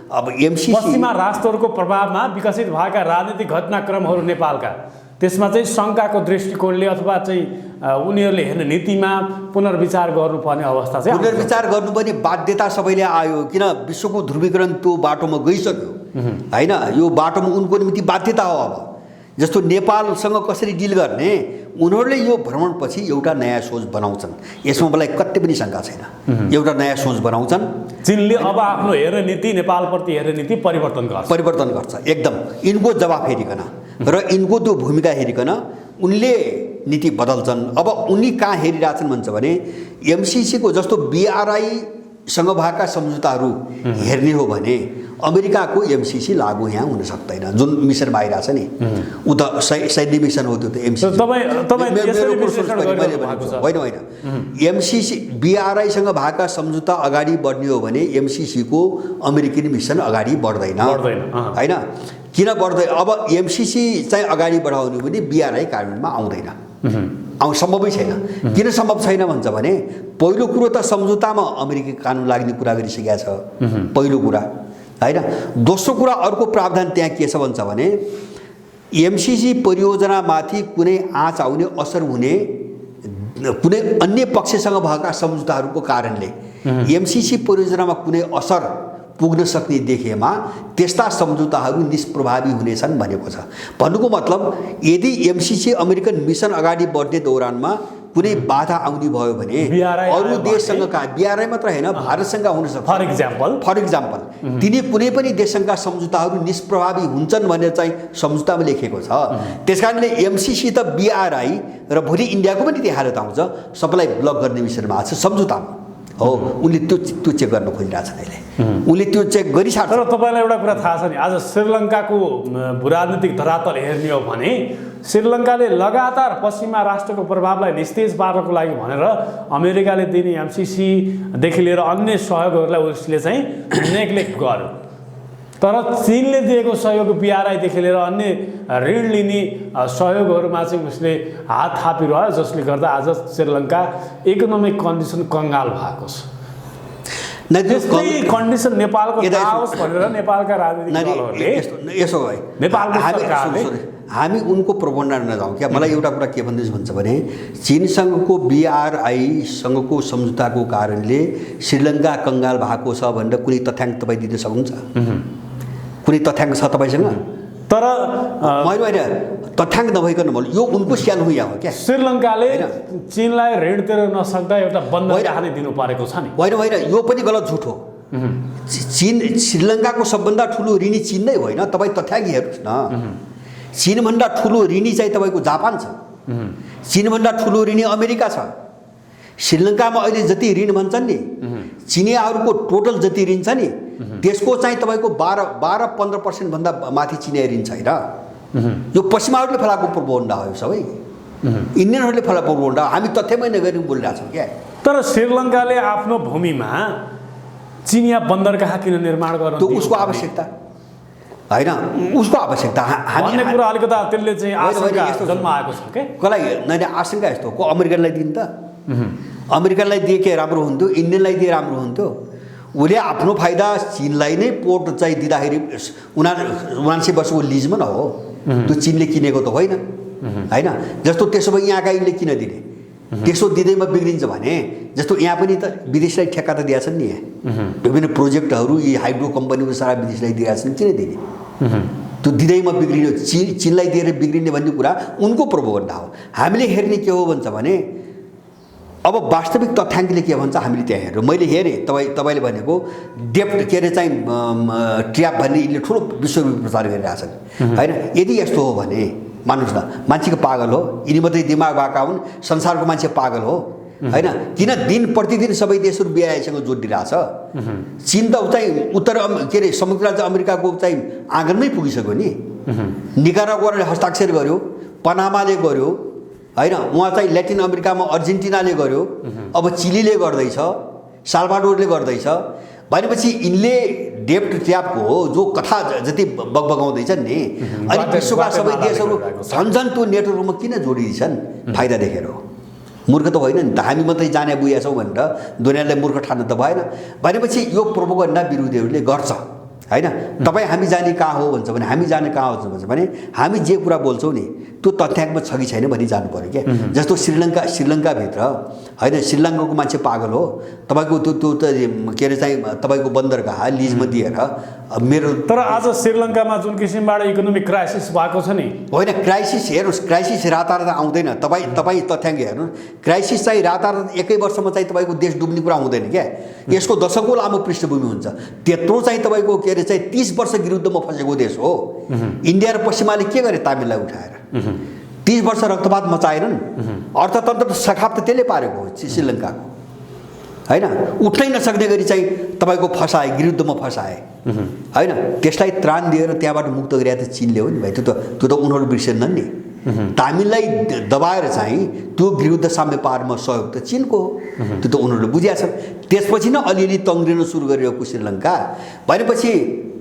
अब एमसिसी पश्चिमा राष्ट्रहरूको प्रभावमा विकसित भएका राजनीतिक घटनाक्रमहरू नेपालका त्यसमा चाहिँ शङ्काको दृष्टिकोणले अथवा चाहिँ उनीहरूले हेर्ने नीतिमा पुनर्विचार गर्नुपर्ने अवस्था चाहिँ पुनर्विचार गर्नुपर्ने बाध्यता सबैले आयो, किन विश्वको ध्रुवीकरण त्यो बाटोमा गइसक्यो होइन। यो बाटोमा उनको निम्ति बाध्यता हो। अब जस्तो नेपालसँग कसरी डिल गर्ने, उनीहरूले यो भ्रमणपछि एउटा नयाँ सोच बनाउँछन्, यसमा मलाई कति पनि शङ्का छैन। एउटा नयाँ सोच बनाउँछन् चीनले। अब आफ्नो हेर्ने नीति, नेपालप्रति हेर्ने नीति परिवर्तन गर्छ एकदम। यिनको जवाफ हेरिकन र यिनको त्यो भूमिका हेरिकन उनले नीति बदल्छन्। अब उनी कहाँ हेरिरहेछन् भन्छ भने एमसिसीको जस्तो बिआरआईसँग भएका सम्झौताहरू हेर्ने हो भने अमेरिकाको एमसिसी लागू यहाँ हुन सक्दैन। जुन मिसन बाहिरहेछ नि ऊ त सैन्य मिसन हो, त्यो त एमसिसी होइन। एमसिसी बिआरआईसँग भएका सम्झौता अगाडि बढ्ने हो भने एमसिसीको अमेरिकन मिसन अगाडि बढ्दैन होइन। किन बढ्दैन? अब एमसिसी चाहिँ अगाडि बढाउने भने बिआरआई कार्यान्वयनमा आउँदैन, सम्भवै छैन। किन सम्भव छैन भन्छ भने पहिलो कुरो त सम्झौतामा अमेरिकी कानुन लाग्ने कुरा गरिसकेका छ, पहिलो कुरा होइन। दोस्रो कुरा अर्को प्रावधान त्यहाँ के छ भन्छ भने एमसिसी परियोजनामाथि कुनै आँच आउने, असर हुने कुनै अन्य पक्षसँग भएका सम्झौताहरूको कारणले एमसिसी परियोजनामा कुनै असर पुग्न सक्ने देखेमा त्यस्ता सम्झौताहरू निष्प्रभावी हुनेछन् भनेको छ। भन्नुको मतलब यदि एमसिसी अमेरिकन मिसन अगाडि बढ्ने दौरानमा कुनै बाधा आउने भयो भने अरू देशसँग बिआरआई मात्र होइन भारतसँग हुन सक्छ। फर इक्जाम्पल तिनी कुनै पनि देशसँगका सम्झौताहरू निष्प्रभावी हुन्छन् भनेर चाहिँ सम्झौतामा लेखेको छ। त्यसकारणले एमसिसी त बिआरआई र भोलि इन्डियाको पनि त्यही हालत आउँछ, सबैलाई ब्लक गर्ने विषयमा आएको छ सम्झौतामा हो। उनले त्यो चेक गर्न खोजिरहेछन् अहिले, उनले त्यो चेक गरिसक्छ। तर तपाईँलाई एउटा कुरा थाहा छ नि, आज श्रीलङ्काको भूराजनीतिक धरातल हेर्ने हो भने श्रीलङ्काले लगातार पश्चिमा राष्ट्रको प्रभावलाई निस्तेज पार्नको लागि भनेर अमेरिकाले दिने एमसिसीदेखि लिएर अन्य सहयोगहरूलाई उसले चाहिँ नेग्लेक्ट गर्यो। तर चीनले दिएको सहयोग बिआरआईदेखि लिएर अन्य ऋण लिने सहयोगहरूमा चाहिँ उसले हात थापिरह्यो, जसले गर्दा आज श्रीलङ्का इकोनोमिक कन्डिसन कङ्गाल भएको छ। त्यस्तै कन्डिसन नेपालको आओस् भनेर नेपालका राजनीतिक दलहरूले यसो भयो नेपालको सरकारले हामी उनको प्रोपोगन्डा नजाउँ क्या। मलाई एउटा कुरा के भन्छ भने चीनसँगको BRI-सँगको सम्झौताको कारणले श्रीलङ्का कङ्गाल भएको छ भनेर कुनै तथ्याङ्क तपाईँ दिन सक्नुहुन्छ? कुनै तथ्याङ्क छ तपाईँसँग? तर मैले तथ्याङ्क नभइकन मैले यो उनको स्याल हुँ हो क्या। श्रीलङ्काले चीनलाई ऋण तिर्न नसक्दा एउटा बन्धन कहानी दिनु परेको छ नि। होइन यो पनि गलत झुट हो। श्रीलङ्काको सबभन्दा ठुलो ऋणी चीन नै होइन। तपाईँ तथ्याङ्क हेर्नुहोस् न। चीनभन्दा ठुलो ऋणी चाहिँ तपाईँको जापान छ। चीनभन्दा ठुलो ऋणी अमेरिका छ। श्रीलङ्कामा अहिले जति ऋण भन्छन् नि चिनियाहरूको टोटल जति ऋण छ नि त्यसको चाहिँ तपाईँको 12-15% भन्दा माथि चिनिया ऋण छैन। यो पश्चिमाहरूले फलाएको प्रोपोगन्डा हो। यो सबै इन्डियनहरूले फलाएको प्रोपोगन्डा। हामी तथ्यमै नगरी बोलिरहेको छौँ क्या। तर श्रीलङ्काले आफ्नो भूमिमा चिनिया बन्दरगाह किन निर्माण गर्नु? त्यो उसको आवश्यकता होइन, उसको आवश्यकता भन्ने कुरा अलिकता त्यसले चाहिँ आशंका जन्माएको छ के। कसलाई नै आशंका यस्तो को अमेरिकनलाई दिनु त? अमेरिकनलाई दिए के राम्रो हुन्थ्यो, इन्डियनलाई दिए राम्रो हुन्थ्यो। उसले आफ्नो फाइदा चीनलाई नै पोर्ट चाहिँ दिँदाखेरि 79 वर्षको लिजमा न हो। त्यो चीनले किनेको त होइन होइन। जस्तो त्यसो भए यहाँका यिनले किन दिने? त्यसो दिँदैमा बिग्रिन्छ भने जस्तो यहाँ पनि त विदेशलाई ठेक्का त दिएछन् नि। यहाँ विभिन्न प्रोजेक्टहरू यी हाइड्रो कम्पनीको सारा विदेशलाई दिएछन्, किन दिने? त्यो दिँदैमा बिग्रिने चीनलाई दिएर बिग्रिने भन्ने कुरा उनको प्रोपोगन्डा हो। हामीले हेर्ने के हो भन्छ भने अब वास्तविक तथ्याङ्कले के भन्छ हामीले त्यहाँ हेर्नु। मैले हेरेँ तपाईँले भनेको डेप्ट के अरे चाहिँ ट्र्याप भन्ने यिनले ठुलो विश्वव्यापी प्रचार गरिरहेछन् होइन। यदि यस्तो हो भने मान्नुहोस् न मान्छेको पागल हो। यिनी मात्रै दिमाग भएका हुन्, संसारको मान्छे पागल हो होइन। किन दिन प्रतिदिन सबै देशहरू BRI-सँग जोडिरहेछ? चीन त चाहिँ उत्तर के अरे संयुक्त राज्य अमेरिकाको चाहिँ आँगनमै पुगिसक्यो नि। निकारागुआले हस्ताक्षर गर्यो, पनामाले गर्यो होइन, उहाँ चाहिँ ल्याटिन अमेरिकामा अर्जेन्टिनाले गर्यो, अब चिलीले गर्दैछ, साल्भाडोरले गर्दैछ। भनेपछि यिनले डेप्ट ट्र्यापको जो कथा जति बगबगाउँदैछन् नि अनि विश्वका सबै देशहरू झन् त्यो नेटवर्कमा किन जोडिन्छन्? फाइदा देखेर हो। मूर्ख त होइन नि त। हामी मात्रै जाने बुझेका छौँ भनेर दुनियाँलाई मूर्ख ठान्नु त भएन। भनेपछि यो प्रोपोगन्डा विरोधीहरूले गर्छ होइन। तपाईँ हामी जाने कहाँ हो भन्छ भने हामी जाने कहाँ हो भन्छ भने हामी जे कुरा बोल्छौँ नि त्यो तथ्याङ्कमा छ कि छैन भनी जानु पऱ्यो क्या। जस्तो श्रीलङ्काभित्र होइन, श्रीलङ्काको मान्छे पागल हो। तपाईँको त्यो त के अरे चाहिँ तपाईँको बन्दरगाह लिजमा दिएर मेरो। तर आज श्रीलङ्कामा जुन किसिमबाट इकोनोमिक क्राइसिस भएको छ नि। होइन क्राइसिस हेर्नुहोस्, क्राइसिस रातारात आउँदैन। तपाईँ तथ्याङ्क हेर्नु, क्राइसिस चाहिँ रातारात एकै वर्षमा चाहिँ तपाईँको देश डुब्ने कुरा हुँदैन क्या। यसको दशकौँ लामो पृष्ठभूमि हुन्छ। त्यत्रो चाहिँ तपाईँको के अरे चाहिँ 30 वर्ष विरुद्धमा फसेको देश हो। इन्डिया र पश्चिमाले के गरे? तामिललाई उठाएर 30 वर्ष रक्तपात मचाएनन्। अर्थतन्त्र सखाप त त्यसले पारेको हो श्रीलङ्काको होइन। उठ्नै नसक्ने गरी चाहिँ तपाईँको फसाए, विरुद्धमा फसाए होइन। त्यसलाई त्राण दिएर त्यहाँबाट मुक्त गरे त चीनले हो नि भाइ। त्यो त उनीहरू बिर्सेनन् नि। तामिललाई दबाएर चाहिँ त्यो विरुद्ध साम्य पारमा सहयोग त चीनको हो। त्यो त उनीहरूले बुझेका छन्। त्यसपछि नै अलिअलि तङ्ग्रिन सुरु गरिरहेको श्रीलङ्का। भनेपछि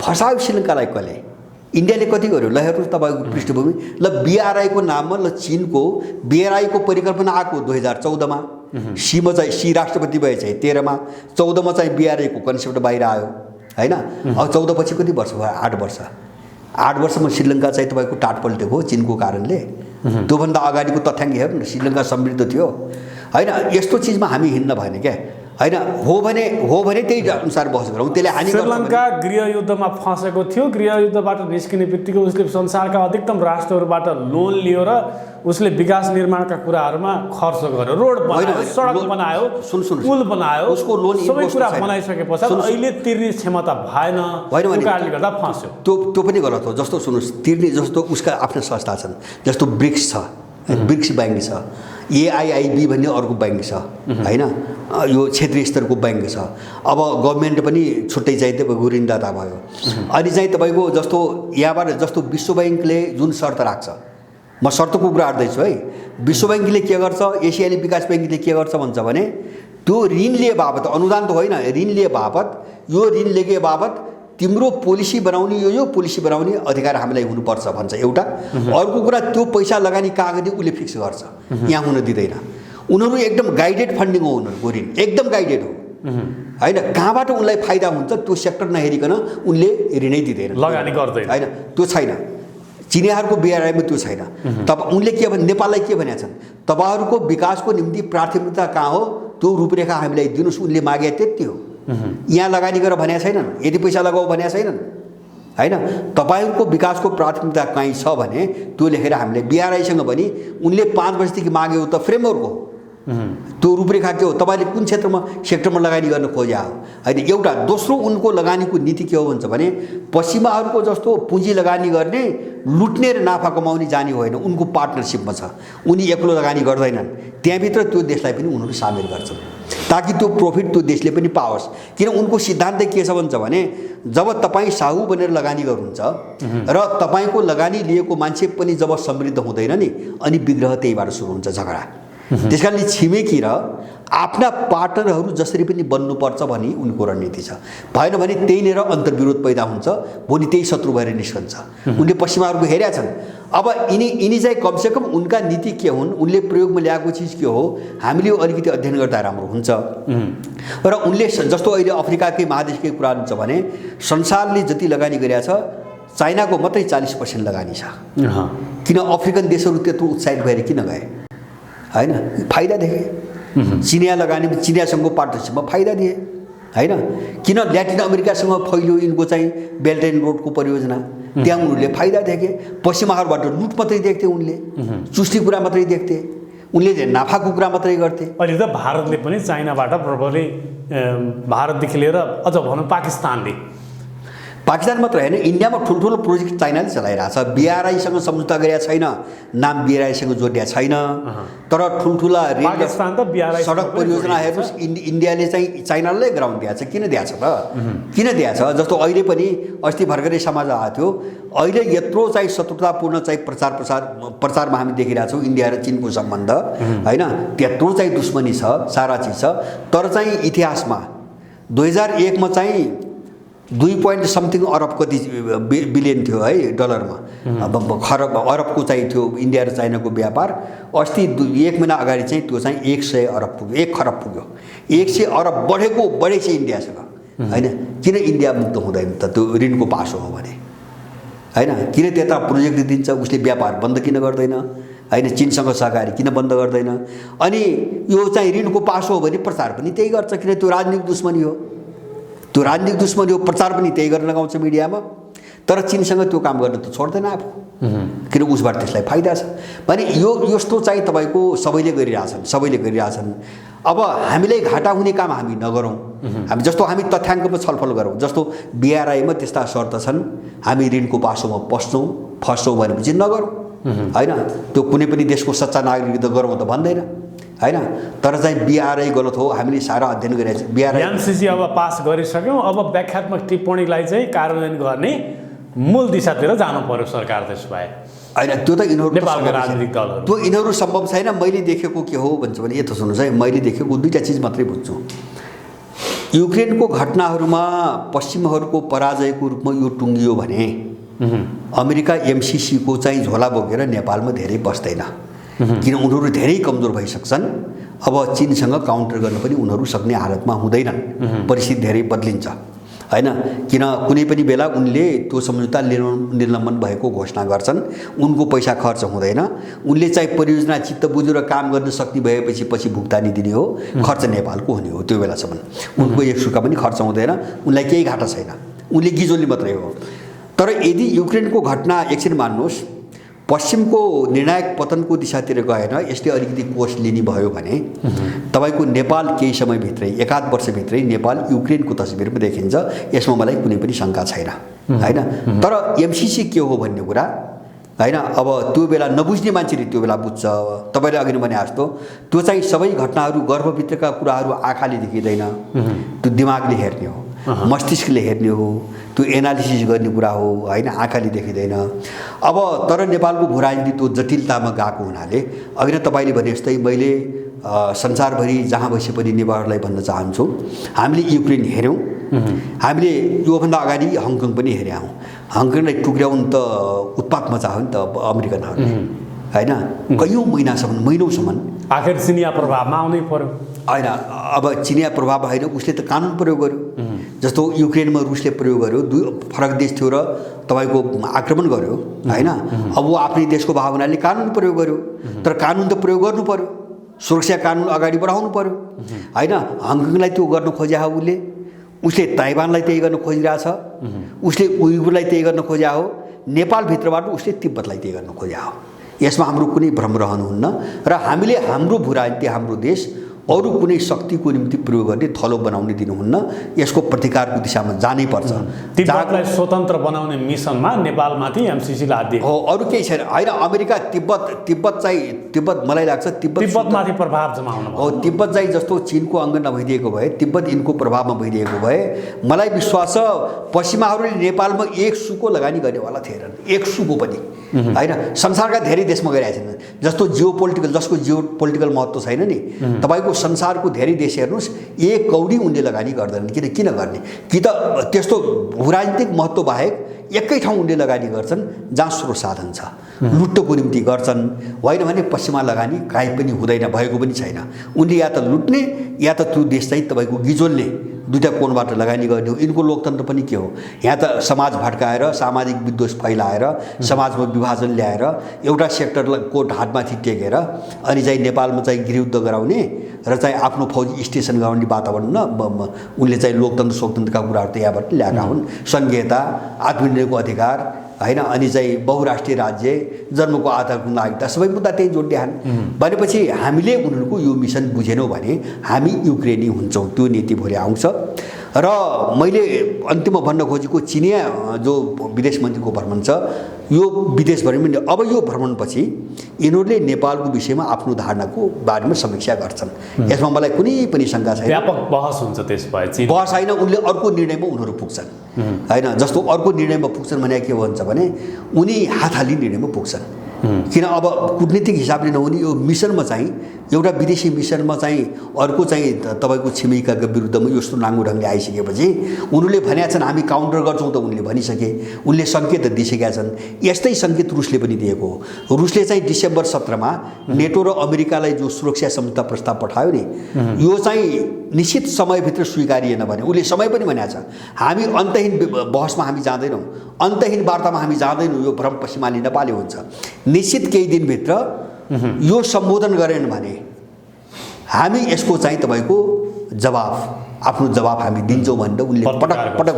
फसायो श्रीलङ्कालाई कसले? इन्डियाले कति गर्यो? ल हेर्नुहोस् तपाईँको पृष्ठभूमि। ल BRI-को नाममा ल चीनको BRI-को परिकल्पना आएको 2014मा। सीमा चाहिँ सी राष्ट्रपति भए चाहिँ 13मा, 14मा चाहिँ BRI-को कन्सेप्ट बाहिर आयो होइन। अब 14 पछि कति वर्ष भयो? 8 वर्ष। 8 वर्षमा श्रीलङ्का चाहिँ तपाईँको टाट पल्टेको हो चीनको कारणले। त्योभन्दा अगाडिको तथ्याङ्क हेर्नु न, श्रीलङ्का समृद्ध थियो होइन। यस्तो चिजमा हामी हिँड्न भएन क्या होइन। हो भने त्यही अनुसार बहस गरौँ। त्यसले हानि गर्छ। श्रीलङ्का गृहयुद्धमा फँसेको थियो। गृहयुद्धबाट निस्किने बित्तिकै उसले संसारका अधिकतम राष्ट्रहरूबाट लोन लियो र उसले विकास निर्माणका कुराहरूमा खर्च गर्यो। रोड बनायो, सडक बनायो, पुल बनायो, उसको लोन सबै कुरा बनाइसके पछाडि अहिले तिर्ने क्षमता भएन, त्यो कारणले गर्दा फँस्यो। त्यो पनि गलत हो। जस्तो सुन्नुहोस्, तिर्ने जस्तो उसका आफ्ना संस्था छन्। जस्तो ब्रिक्स छ, ब्रिक्स ब्याङ्क छ, AIIB भन्ने अर्को ब्याङ्क छ होइन। यो क्षेत्रीय स्तरको ब्याङ्क छ। अब गभर्मेन्ट पनि छुट्टै चाहिँ तपाईँको ऋणदाता भयो। अनि चाहिँ तपाईँको जस्तो यहाँबाट जस्तो विश्व ब्याङ्कले जुन शर्त राख्छ, म शर्तको कुरा गर्दैछु है। विश्व ब्याङ्कले के गर्छ, एसियाली विकास ब्याङ्कले के गर्छ भन्छ भने त्यो ऋण लिए बापत, अनुदान त होइन, ऋण लिए बापत, यो ऋण लिए बापत तिम्रो पोलिसी बनाउने, यो पोलिसी बनाउने अधिकार हामीलाई हुनुपर्छ भन्छ एउटा। अर्को कुरा त्यो पैसा लगानी कहाँ गर्ने उसले फिक्स गर्छ, यहाँ हुन दिँदैन। उनीहरू एकदम गाइडेड फन्डिङ हो। उनीहरूको ऋण एकदम गाइडेड हो होइन। कहाँबाट उनलाई फाइदा हुन्छ त्यो सेक्टर नहेरिकन उनले ऋणै दिँदैन, लगानी गर्दैन होइन। त्यो छैन। चिनियाहरूको बिआरआईमा त्यो छैन। तब उनले के भने नेपाललाई के भनेका छन्, तपाईँहरूको विकासको निम्ति प्राथमिकता कहाँ हो त्यो रूपरेखा हामीलाई दिनुहोस्, उनले मागे त्यति हो। यहाँ लगानी गरेर भनेका छैनन्, यति पैसा लगाऊ भनेका छैनन् होइन। तपाईँहरूको विकासको प्राथमिकता कहीँ छ भने त्यो लेखेर हामीले बिआरआईसँग पनि उनले 5 वर्षदेखि माग्यो त फ्रेमवर्क हो, त्यो रूपरेखा के हो, तपाईँले कुन सेक्टरमा लगानी गर्न खोज्या हो होइन। एउटा दोस्रो उनको लगानीको नीति के हो भन्छ भने पश्चिमाहरूको जस्तो पुँजी लगानी गर्ने लुट्ने र नाफा कमाउने जाने होइन, उनको पार्टनरसिपमा छ। उनी एक्लो लगानी गर्दैनन्, त्यहाँभित्र त्यो देशलाई पनि उनीहरू सामेल गर्छन् ताकि त्यो प्रफिट त्यो देशले पनि पाओस्। किन उनको सिद्धान्त के छ भन्छ भने जब तपाईँ साहु बनेर लगानी गर्नुहुन्छ र तपाईँको लगानी लिएको मान्छे पनि जब समृद्ध हुँदैन नि अनि विग्रह त्यहीबाट सुरु हुन्छ, झगडा। त्यस कारणले छिमेकी र आफ्ना पार्टनरहरू जसरी पनि बन्नुपर्छ भनी उनको रणनीति छ। भएन भने त्यहीँनिर अन्तर्विरोध पैदा हुन्छ, भोलि त्यही शत्रु भएर निस्कन्छ। उनले पश्चिमाहरूको हेरेका छन्। अब यिनी चाहिँ कमसेकम उनका नीति के हुन्, उनले प्रयोगमा ल्याएको चिज के हो, हामीले अलिकति अध्ययन गर्दा राम्रो हुन्छ। र उनले जस्तो अहिले अफ्रिकाकै महादेशकै कुरा हुन्छ भने संसारले जति लगानी गरेका छ चाइनाको मात्रै 40% लगानी छ। किन अफ्रिकन देशहरू त्यत्रो उत्साहित भएर किन गए होइन, फाइदा देखे। चिनिया लगानी चिनियासँगको पार्टनरसिपमा फाइदा दिए होइन। किन ल्याटिन अमेरिकासँग फैलियो यिनको चाहिँ बेल्ट एन्ड रोडको परियोजना, त्यहाँ उनीहरूले फाइदा देखे। पश्चिमाहरूबाट लुट मात्रै देख्थे उनले, चुस्ने कुरा मात्रै देख्थे, उनले नाफाको कुरा मात्रै गर्थे। अहिले त भारतले पनि चाइनाबाट प्रभावले भारतदेखि लिएर अझ भनौँ पाकिस्तान मात्र होइन, इन्डियामा ठुल्ठुलो प्रोजेक्ट चाइनाले चलाइरहेछ। बिआरआईसँग सम्झौता गरेका छैन, नाम बिआरआईसँग जोडिया छैन, तर ठुल्ठुला रेल सडक परियोजना हेर्नुहोस् इन्डियाले चाहिँ चाइनालाई ग्राउन्ड दिएछ। किन दिएछ त, किन दिएछ? जस्तो अहिले पनि अस्ति भर्खरै समाज आएको थियो, अहिले यत्रो चाहिँ शत्रुतापूर्ण चाहिँ प्रचारमा हामी देखिरहेछौँ इन्डिया र चिनको सम्बन्ध होइन, त्यत्रो चाहिँ दुश्मनी छ, सारा चिज छ। तर चाहिँ इतिहासमा 2001 मा चाहिँ 2 अरब कति बिलियन थियो है डलरमा, खरब अरबको चाहिँ थियो इन्डिया र चाइनाको व्यापार। अस्ति 1 महिना अगाडि चाहिँ त्यो चाहिँ 100 अरब पुग्यो, 1 खरब पुग्यो। 100 अरब बढेको छ इन्डियासँग होइन। किन इन्डिया मुक्त हुँदैन त, त्यो ऋणको पासो हो भने होइन। किन त्यता प्रोजेक्ट दिन्छ, उसले व्यापार बन्द किन गर्दैन होइन, चिनसँग सहकारी किन बन्द गर्दैन? अनि यो चाहिँ ऋणको पासो हो भने प्रचार पनि त्यही गर्छ, किन त्यो राजनीतिक दुश्मनी हो, त्यो राजनीतिक दुश्मनी हो, प्रचार पनि त्यही गर्न लगाउँछ मिडियामा। तर चिनसँग त्यो काम गर्न त छोड्दैन आफू, किन उसबाट त्यसलाई फाइदा छ भने यस्तो चाहिँ तपाईँको सबैले गरिरहेछन्। अब हामीलाई घाटा हुने काम हामी नगरौँ, हामी जस्तो हामी तथ्याङ्कमा छलफल गरौँ। जस्तो बिआरआईमा त्यस्ता शर्त छन्, हामी ऋणको पासोमा फस्छौँ भनेपछि नगरौँ होइन। त्यो कुनै पनि देशको सच्चा नागरिक त गरौँ त भन्दैन होइन। तर चाहिँ बिआरआई गलत हो, हामीले सारा अध्ययन गरेका छौँ। बिआरआई एमसिसी अब पास गरिसक्यौँ, अब व्याख्यात्मक टिप्पणीलाई चाहिँ कार्यान्वयन गर्ने मूल दिशातिर जानु पर्यो सरकार। त्यसो भए होइन, त्यो त नेपालका राजनीतिक दलहरू त्यो यिनीहरू सम्भव छैन। मैले देखेको के हो भन्छ भने यस्तो सुन्नुहोस् है, मैले देखेको 2टा चिज मात्रै बुझ्छु। युक्रेनको घटनाहरूमा पश्चिमहरूको पराजयको रूपमा यो टुङ्गियो भने अमेरिका एमसिसीको चाहिँ झोला बोकेर नेपालमा धेरै बस्दैन, किन उनीहरू धेरै कमजोर भइसक्छन्। अब चिनसँग काउन्टर गर्न पनि उनीहरू सक्ने हालतमा हुँदैनन्, परिस्थिति धेरै बदलिन्छ होइन। किन कुनै पनि बेला उनले त्यो सम्झौता निर्लम्बन भएको घोषणा गर्छन्, उनको पैसा खर्च हुँदैन, उनले चाहिँ परियोजना चित्त बुझेर काम गर्न सक्ने भएपछि पछि भुक्तानी दिने हो, खर्च नेपालको हुने हो। त्यो बेलासम्म उनको 1 रुपैयाँ पनि खर्च हुँदैन, उनलाई केही घाटा छैन, उनले गिजोल्ने मात्रै हो। तर यदि युक्रेनको घटना एकछिन मान्नुहोस् पश्चिमको निर्णायक पतनको दिशातिर गएन, यसले अलिकति कोष लिने भयो भने तपाईँको नेपाल केही समयभित्रै 1-8 वर्षभित्रै नेपाल युक्रेनको तस्बिरमा देखिन्छ। यसमा मलाई कुनै पनि शङ्का छैन होइन। तर एमसिसी के हो भन्ने कुरा होइन, अब त्यो बेला नबुझ्ने मान्छेले त्यो बेला बुझ्छ। तपाईँले अघि नै भने जस्तो त्यो चाहिँ सबै घटनाहरू गर्भभित्रका कुराहरू आँखाले देखिँदैन, त्यो दिमागले हेर्ने हो, मस्तिष्कले हेर्ने हो, त्यो एनालिसिस गर्ने कुरा हो होइन, आँखाले देखिँदैन। अब तर नेपालको भू राजनीति त्यो जटिलतामा गएको हुनाले अघि नै तपाईँले भने जस्तै मैले संसारभरि जहाँ बसे पनि नेवारहरूलाई भन्न चाहन्छु, हामीले युक्रेन हेऱ्यौँ, हामीले योभन्दा अगाडि हङकङ पनि हेऱ्यौँ। हङकङलाई टुक्र्याउनु त उत्पात मचायो नि त अमेरिकनहरूले होइन, कैयौँ महिनौसम्म। आखिर चिनिया प्रभावमा आउनै पर्यो होइन। अब चिनिया प्रभाव होइन, उसले त कानुन प्रयोग गर्यो, जस्तो युक्रेनमा रुसले प्रयोग गर्यो, दुई फरक देश थियो र तपाईँको आक्रमण गर्यो होइन। अब ऊ आफ्नै देशको भावनाले कानुन प्रयोग गर्यो, तर कानुन त प्रयोग गर्नु पर्यो, सुरक्षा कानुन अगाडि बढाउनु पर्यो होइन। हङकङलाई त्यो गर्न खोज्या हो उसले ताइवानलाई त्यही गर्न खोजिरहेछ, उसले उइगुरलाई त्यही गर्न खोज्या हो, नेपालभित्रबाट उसले तिब्बतलाई त्यही गर्न खोज्या हो। यसमा हाम्रो कुनै भ्रम रहनुहुन्न र हामीले हाम्रो भूराजनीति, हाम्रो देश अरू कुनै शक्तिको निम्ति प्रयोग गर्ने, थलो बनाउने दिनुहुन्न। यसको प्रतिकारको दिशामा जानै पर्छ। तिब्बतलाई स्वतन्त्र बनाउने मिसनमा नेपालमाथि एमसीसीले हात दिए हो, अरू केही छैन होइन। अमेरिका तिब्बत मलाई लाग्छ तिब्बतमाथि प्रभाव जमाउन हो। तिब्बत चाहिँ जस्तो चीनको अङ्ग नभइदिएको भए, तिब्बत यिनको प्रभावमा भइदिएको भए मलाई विश्वास छ पश्चिमाहरूले नेपालमा एक सुको लगानी गर्नेवाला थिएनन्, एक सुको पनि होइन। संसारका धेरै देशमा गइरहेका छन्, जस्तो जसको जियो पोलिटिकल महत्त्व छैन नि। तपाईँको संसारको धेरै देश हेर्नुहोस्, एक कौडी उनले लगानी गर्दैनन्। किन गर्ने? कि त त्यस्तो भूराजनीतिक महत्त्व बाहेक एकै ठाउँ उनले लगानी गर्छन् जहाँ स्रोत साधन छ, लुट्टको निम्ति गर्छन्, होइन भने पश्चिमा लगानी काहीँ पनि हुँदैन, भएको पनि छैन। उनले या त लुट्ने या त त्यो देश चाहिँ तपाईँको गिजोल्ने, दुईवटा कोणबाट लगानी गर्ने हो। यिनको लोकतन्त्र पनि के हो? यहाँ त समाज भड्काएर, सामाजिक विद्वेष फैलाएर, समाजमा विभाजन ल्याएर, एउटा सेक्टरको ढाडमाथि टेकेर अनि चाहिँ नेपालमा चाहिँ गृहयुद्ध गराउने र चाहिँ आफ्नो फौजी स्टेसन गराउने वातावरण उनले चाहिँ लोकतन्त्रका कुराहरू त यहाँबाट ल्याएका हुन्। सङ्घीयता, आत्मनिर्भरको अधिकार होइन, अनि चाहिँ बहुराष्ट्रिय राज्य, जन्मको आधारको नागरिकता, सबै मुद्दा त्यही जोड्ने भनेपछि हामीले उनीहरूको यो मिसन बुझेनौँ भने हामी युक्रेनी हुन्छौँ। त्यो नीति भोलि आउँछ। र मैले अन्तिममा भन्न खोजेको चिनिया जो विदेश मन्त्रीको भ्रमण छ, यो विदेश भ्रमण, अब यो भ्रमणपछि यिनीहरूले नेपालको विषयमा आफ्नो धारणाको बारेमा समीक्षा गर्छन्। यसमा मलाई कुनै पनि शङ्का छैन। व्यापक बहस हुन्छ त्यसपछि। बहस होइन, उनले अर्को निर्णयमा उनीहरू पुग्छन् होइन। जस्तो अर्को निर्णयमा पुग्छन् भने के भन्छ भने उनी हातहाली निर्णयमा पुग्छन्। किन अब कूटनीतिक हिसाबले नहुने यो मिसनमा चाहिँ, एउटा विदेशी मिसनमा चाहिँ अर्को चाहिँ तपाईँको छिमेकीका विरुद्धमा यस्तो नाङ्गो ढङ्गले आइसकेपछि उनीहरूले भनेका छन् हामी काउन्टर गर्छौँ त उनले भनिसके, उनले सङ्केत दिइसकेका छन्। यस्तै सङ्केत रुसले पनि दिएको हो। रुसले चाहिँ डिसेम्बर 17मा नेटो र अमेरिकालाई जो सुरक्षा सम्झौता प्रस्ताव पठायो नि, यो चाहिँ निश्चित समयभित्र स्वीकारिएन भने उसले समय पनि भनेको छ। हामी अन्तहीन बहसमा हामी जाँदैनौँ, अन्तहीन वार्तामा हामी जाँदैनौँ, यो भ्रम पश्चिमाली नेपाली हुन्छ। निश्चित केही दिनभित्र यो सम्बोधन गरेन भने हामी यसको चाहिँ तपाईँको आफ्नो जवाब हामी दिन्छौँ भनेर उनले पटक पटक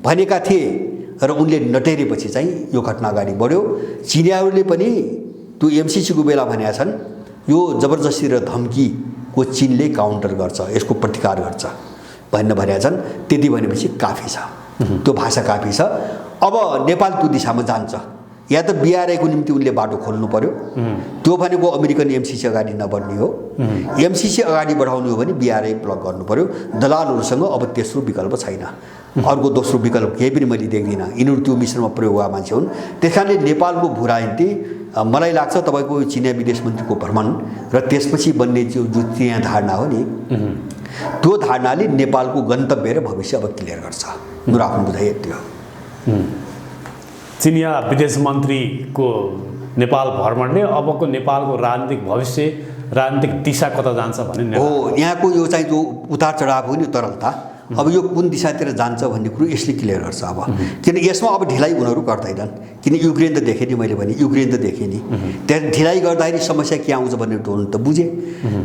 भनेका थिए र उनले नटेरेपछि चाहिँ यो घटना अगाडि बढ्यो। चिनियाहरूले पनि त्यो एमसीसीको बेला भनेका छन् यो जबरजस्ती र धम्कीको चीनले काउन्टर गर्छ, यसको प्रतिकार गर्छ भनेका छन्। त्यति भनेपछि काफी छ, त्यो भाषा काफी छ। अब नेपाल त्यो दिशामा जान्छ, या त बिआरआईको निम्ति उनले बाटो खोल्नु पर्यो, त्यो भनेको अमेरिकन एमसीसी अगाडि नबढ्ने हो। एमसीसी अगाडि बढाउनु हो भने बिआरआई ब्लक गर्नु पर्यो। दलालहरूसँग अब तेस्रो विकल्प छैन, अर्को दोस्रो विकल्प केही पनि मैले देख्दिनँ। यिनीहरू त्यो मिसनमा प्रयोग भएका मान्छे हुन्। त्यस कारणले नेपालको भूराजनीति मलाई लाग्छ तपाईँको चिनिया विदेश मन्त्रीको भ्रमण र त्यसपछि बन्ने जो चिनिया धारणा हो नि, त्यो धारणाले नेपालको गन्तव्य र भविष्य अब क्लियर गर्छ। मेरो आफ्नो बुझाइ यति हो। चिनिया विदेश मन्त्रीको नेपाल भ्रमणले अबको नेपालको राजनीतिक भविष्य, राजनीतिक दिशा कता जान्छ भन्ने हो। यहाँको यो चाहिँ जो उतार चढाव हो नि, तरलता, अब यो कुन दिशातिर जान्छ भन्ने कुरो यसले क्लियर गर्छ। अब किन यसमा अब ढिलाइ उनीहरू गर्दैनन्, किन युक्रेन त देखेँ नि मैले भने, युक्रेन त देखेँ नि, त्यहाँ ढिलाइ गर्दाखेरि समस्या के आउँछ भन्ने टोन त बुझेँ।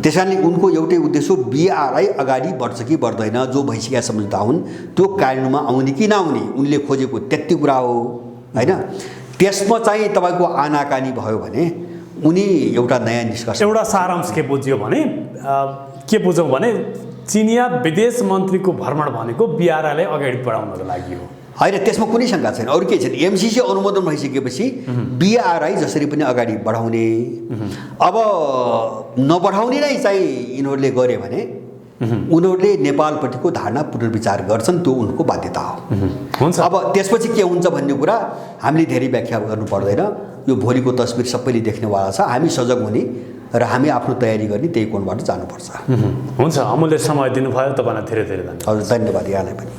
त्यस कारणले उनको एउटै उद्देश्य हो बिआरआई अगाडि बढ्छ कि बढ्दैन, जो भइसकेका सम्झौता हुन् त्यो कानुनमा आउने कि नआउने उनले खोजेको त्यति कुरा हो होइन। त्यसमा चाहिँ तपाईँको आनाकानी भयो भने उनी एउटा नयाँ निष्कर्ष, एउटा सारांश के बुझ्यो भने के बुझौँ भने चिनिया विदेश मन्त्रीको भ्रमण भनेको बिआरआईलाई अगाडि बढाउनको लागि हो होइन। त्यसमा कुनै शङ्का छैन, अरू केही छैन। एमसीसी अनुमोदन भइसकेपछि बिआरआई जसरी पनि अगाडि बढाउने, अब नबढाउने नै चाहिँ यिनीहरूले गरे भने उनीहरूले नेपालपट्टिको धारणा पुनर्विचार गर्छन्, त्यो उनको बाध्यता हो। हुन्छ। अब त्यसपछि के हुन्छ भन्ने कुरा हामीले धेरै व्याख्या गर्नु पर्दैन। यो भोलिको तस्बिर सबैले देख्नेवाला छ। हामी सजग हुने र हामी आफ्नो तयारी गर्ने त्यही कोणबाट जानुपर्छ। हुन्छ, अमूल्य समय दिनुभयो, तपाईँलाई धेरै धेरै धन्यवाद। हजुर, धन्यवाद यहाँलाई पनि।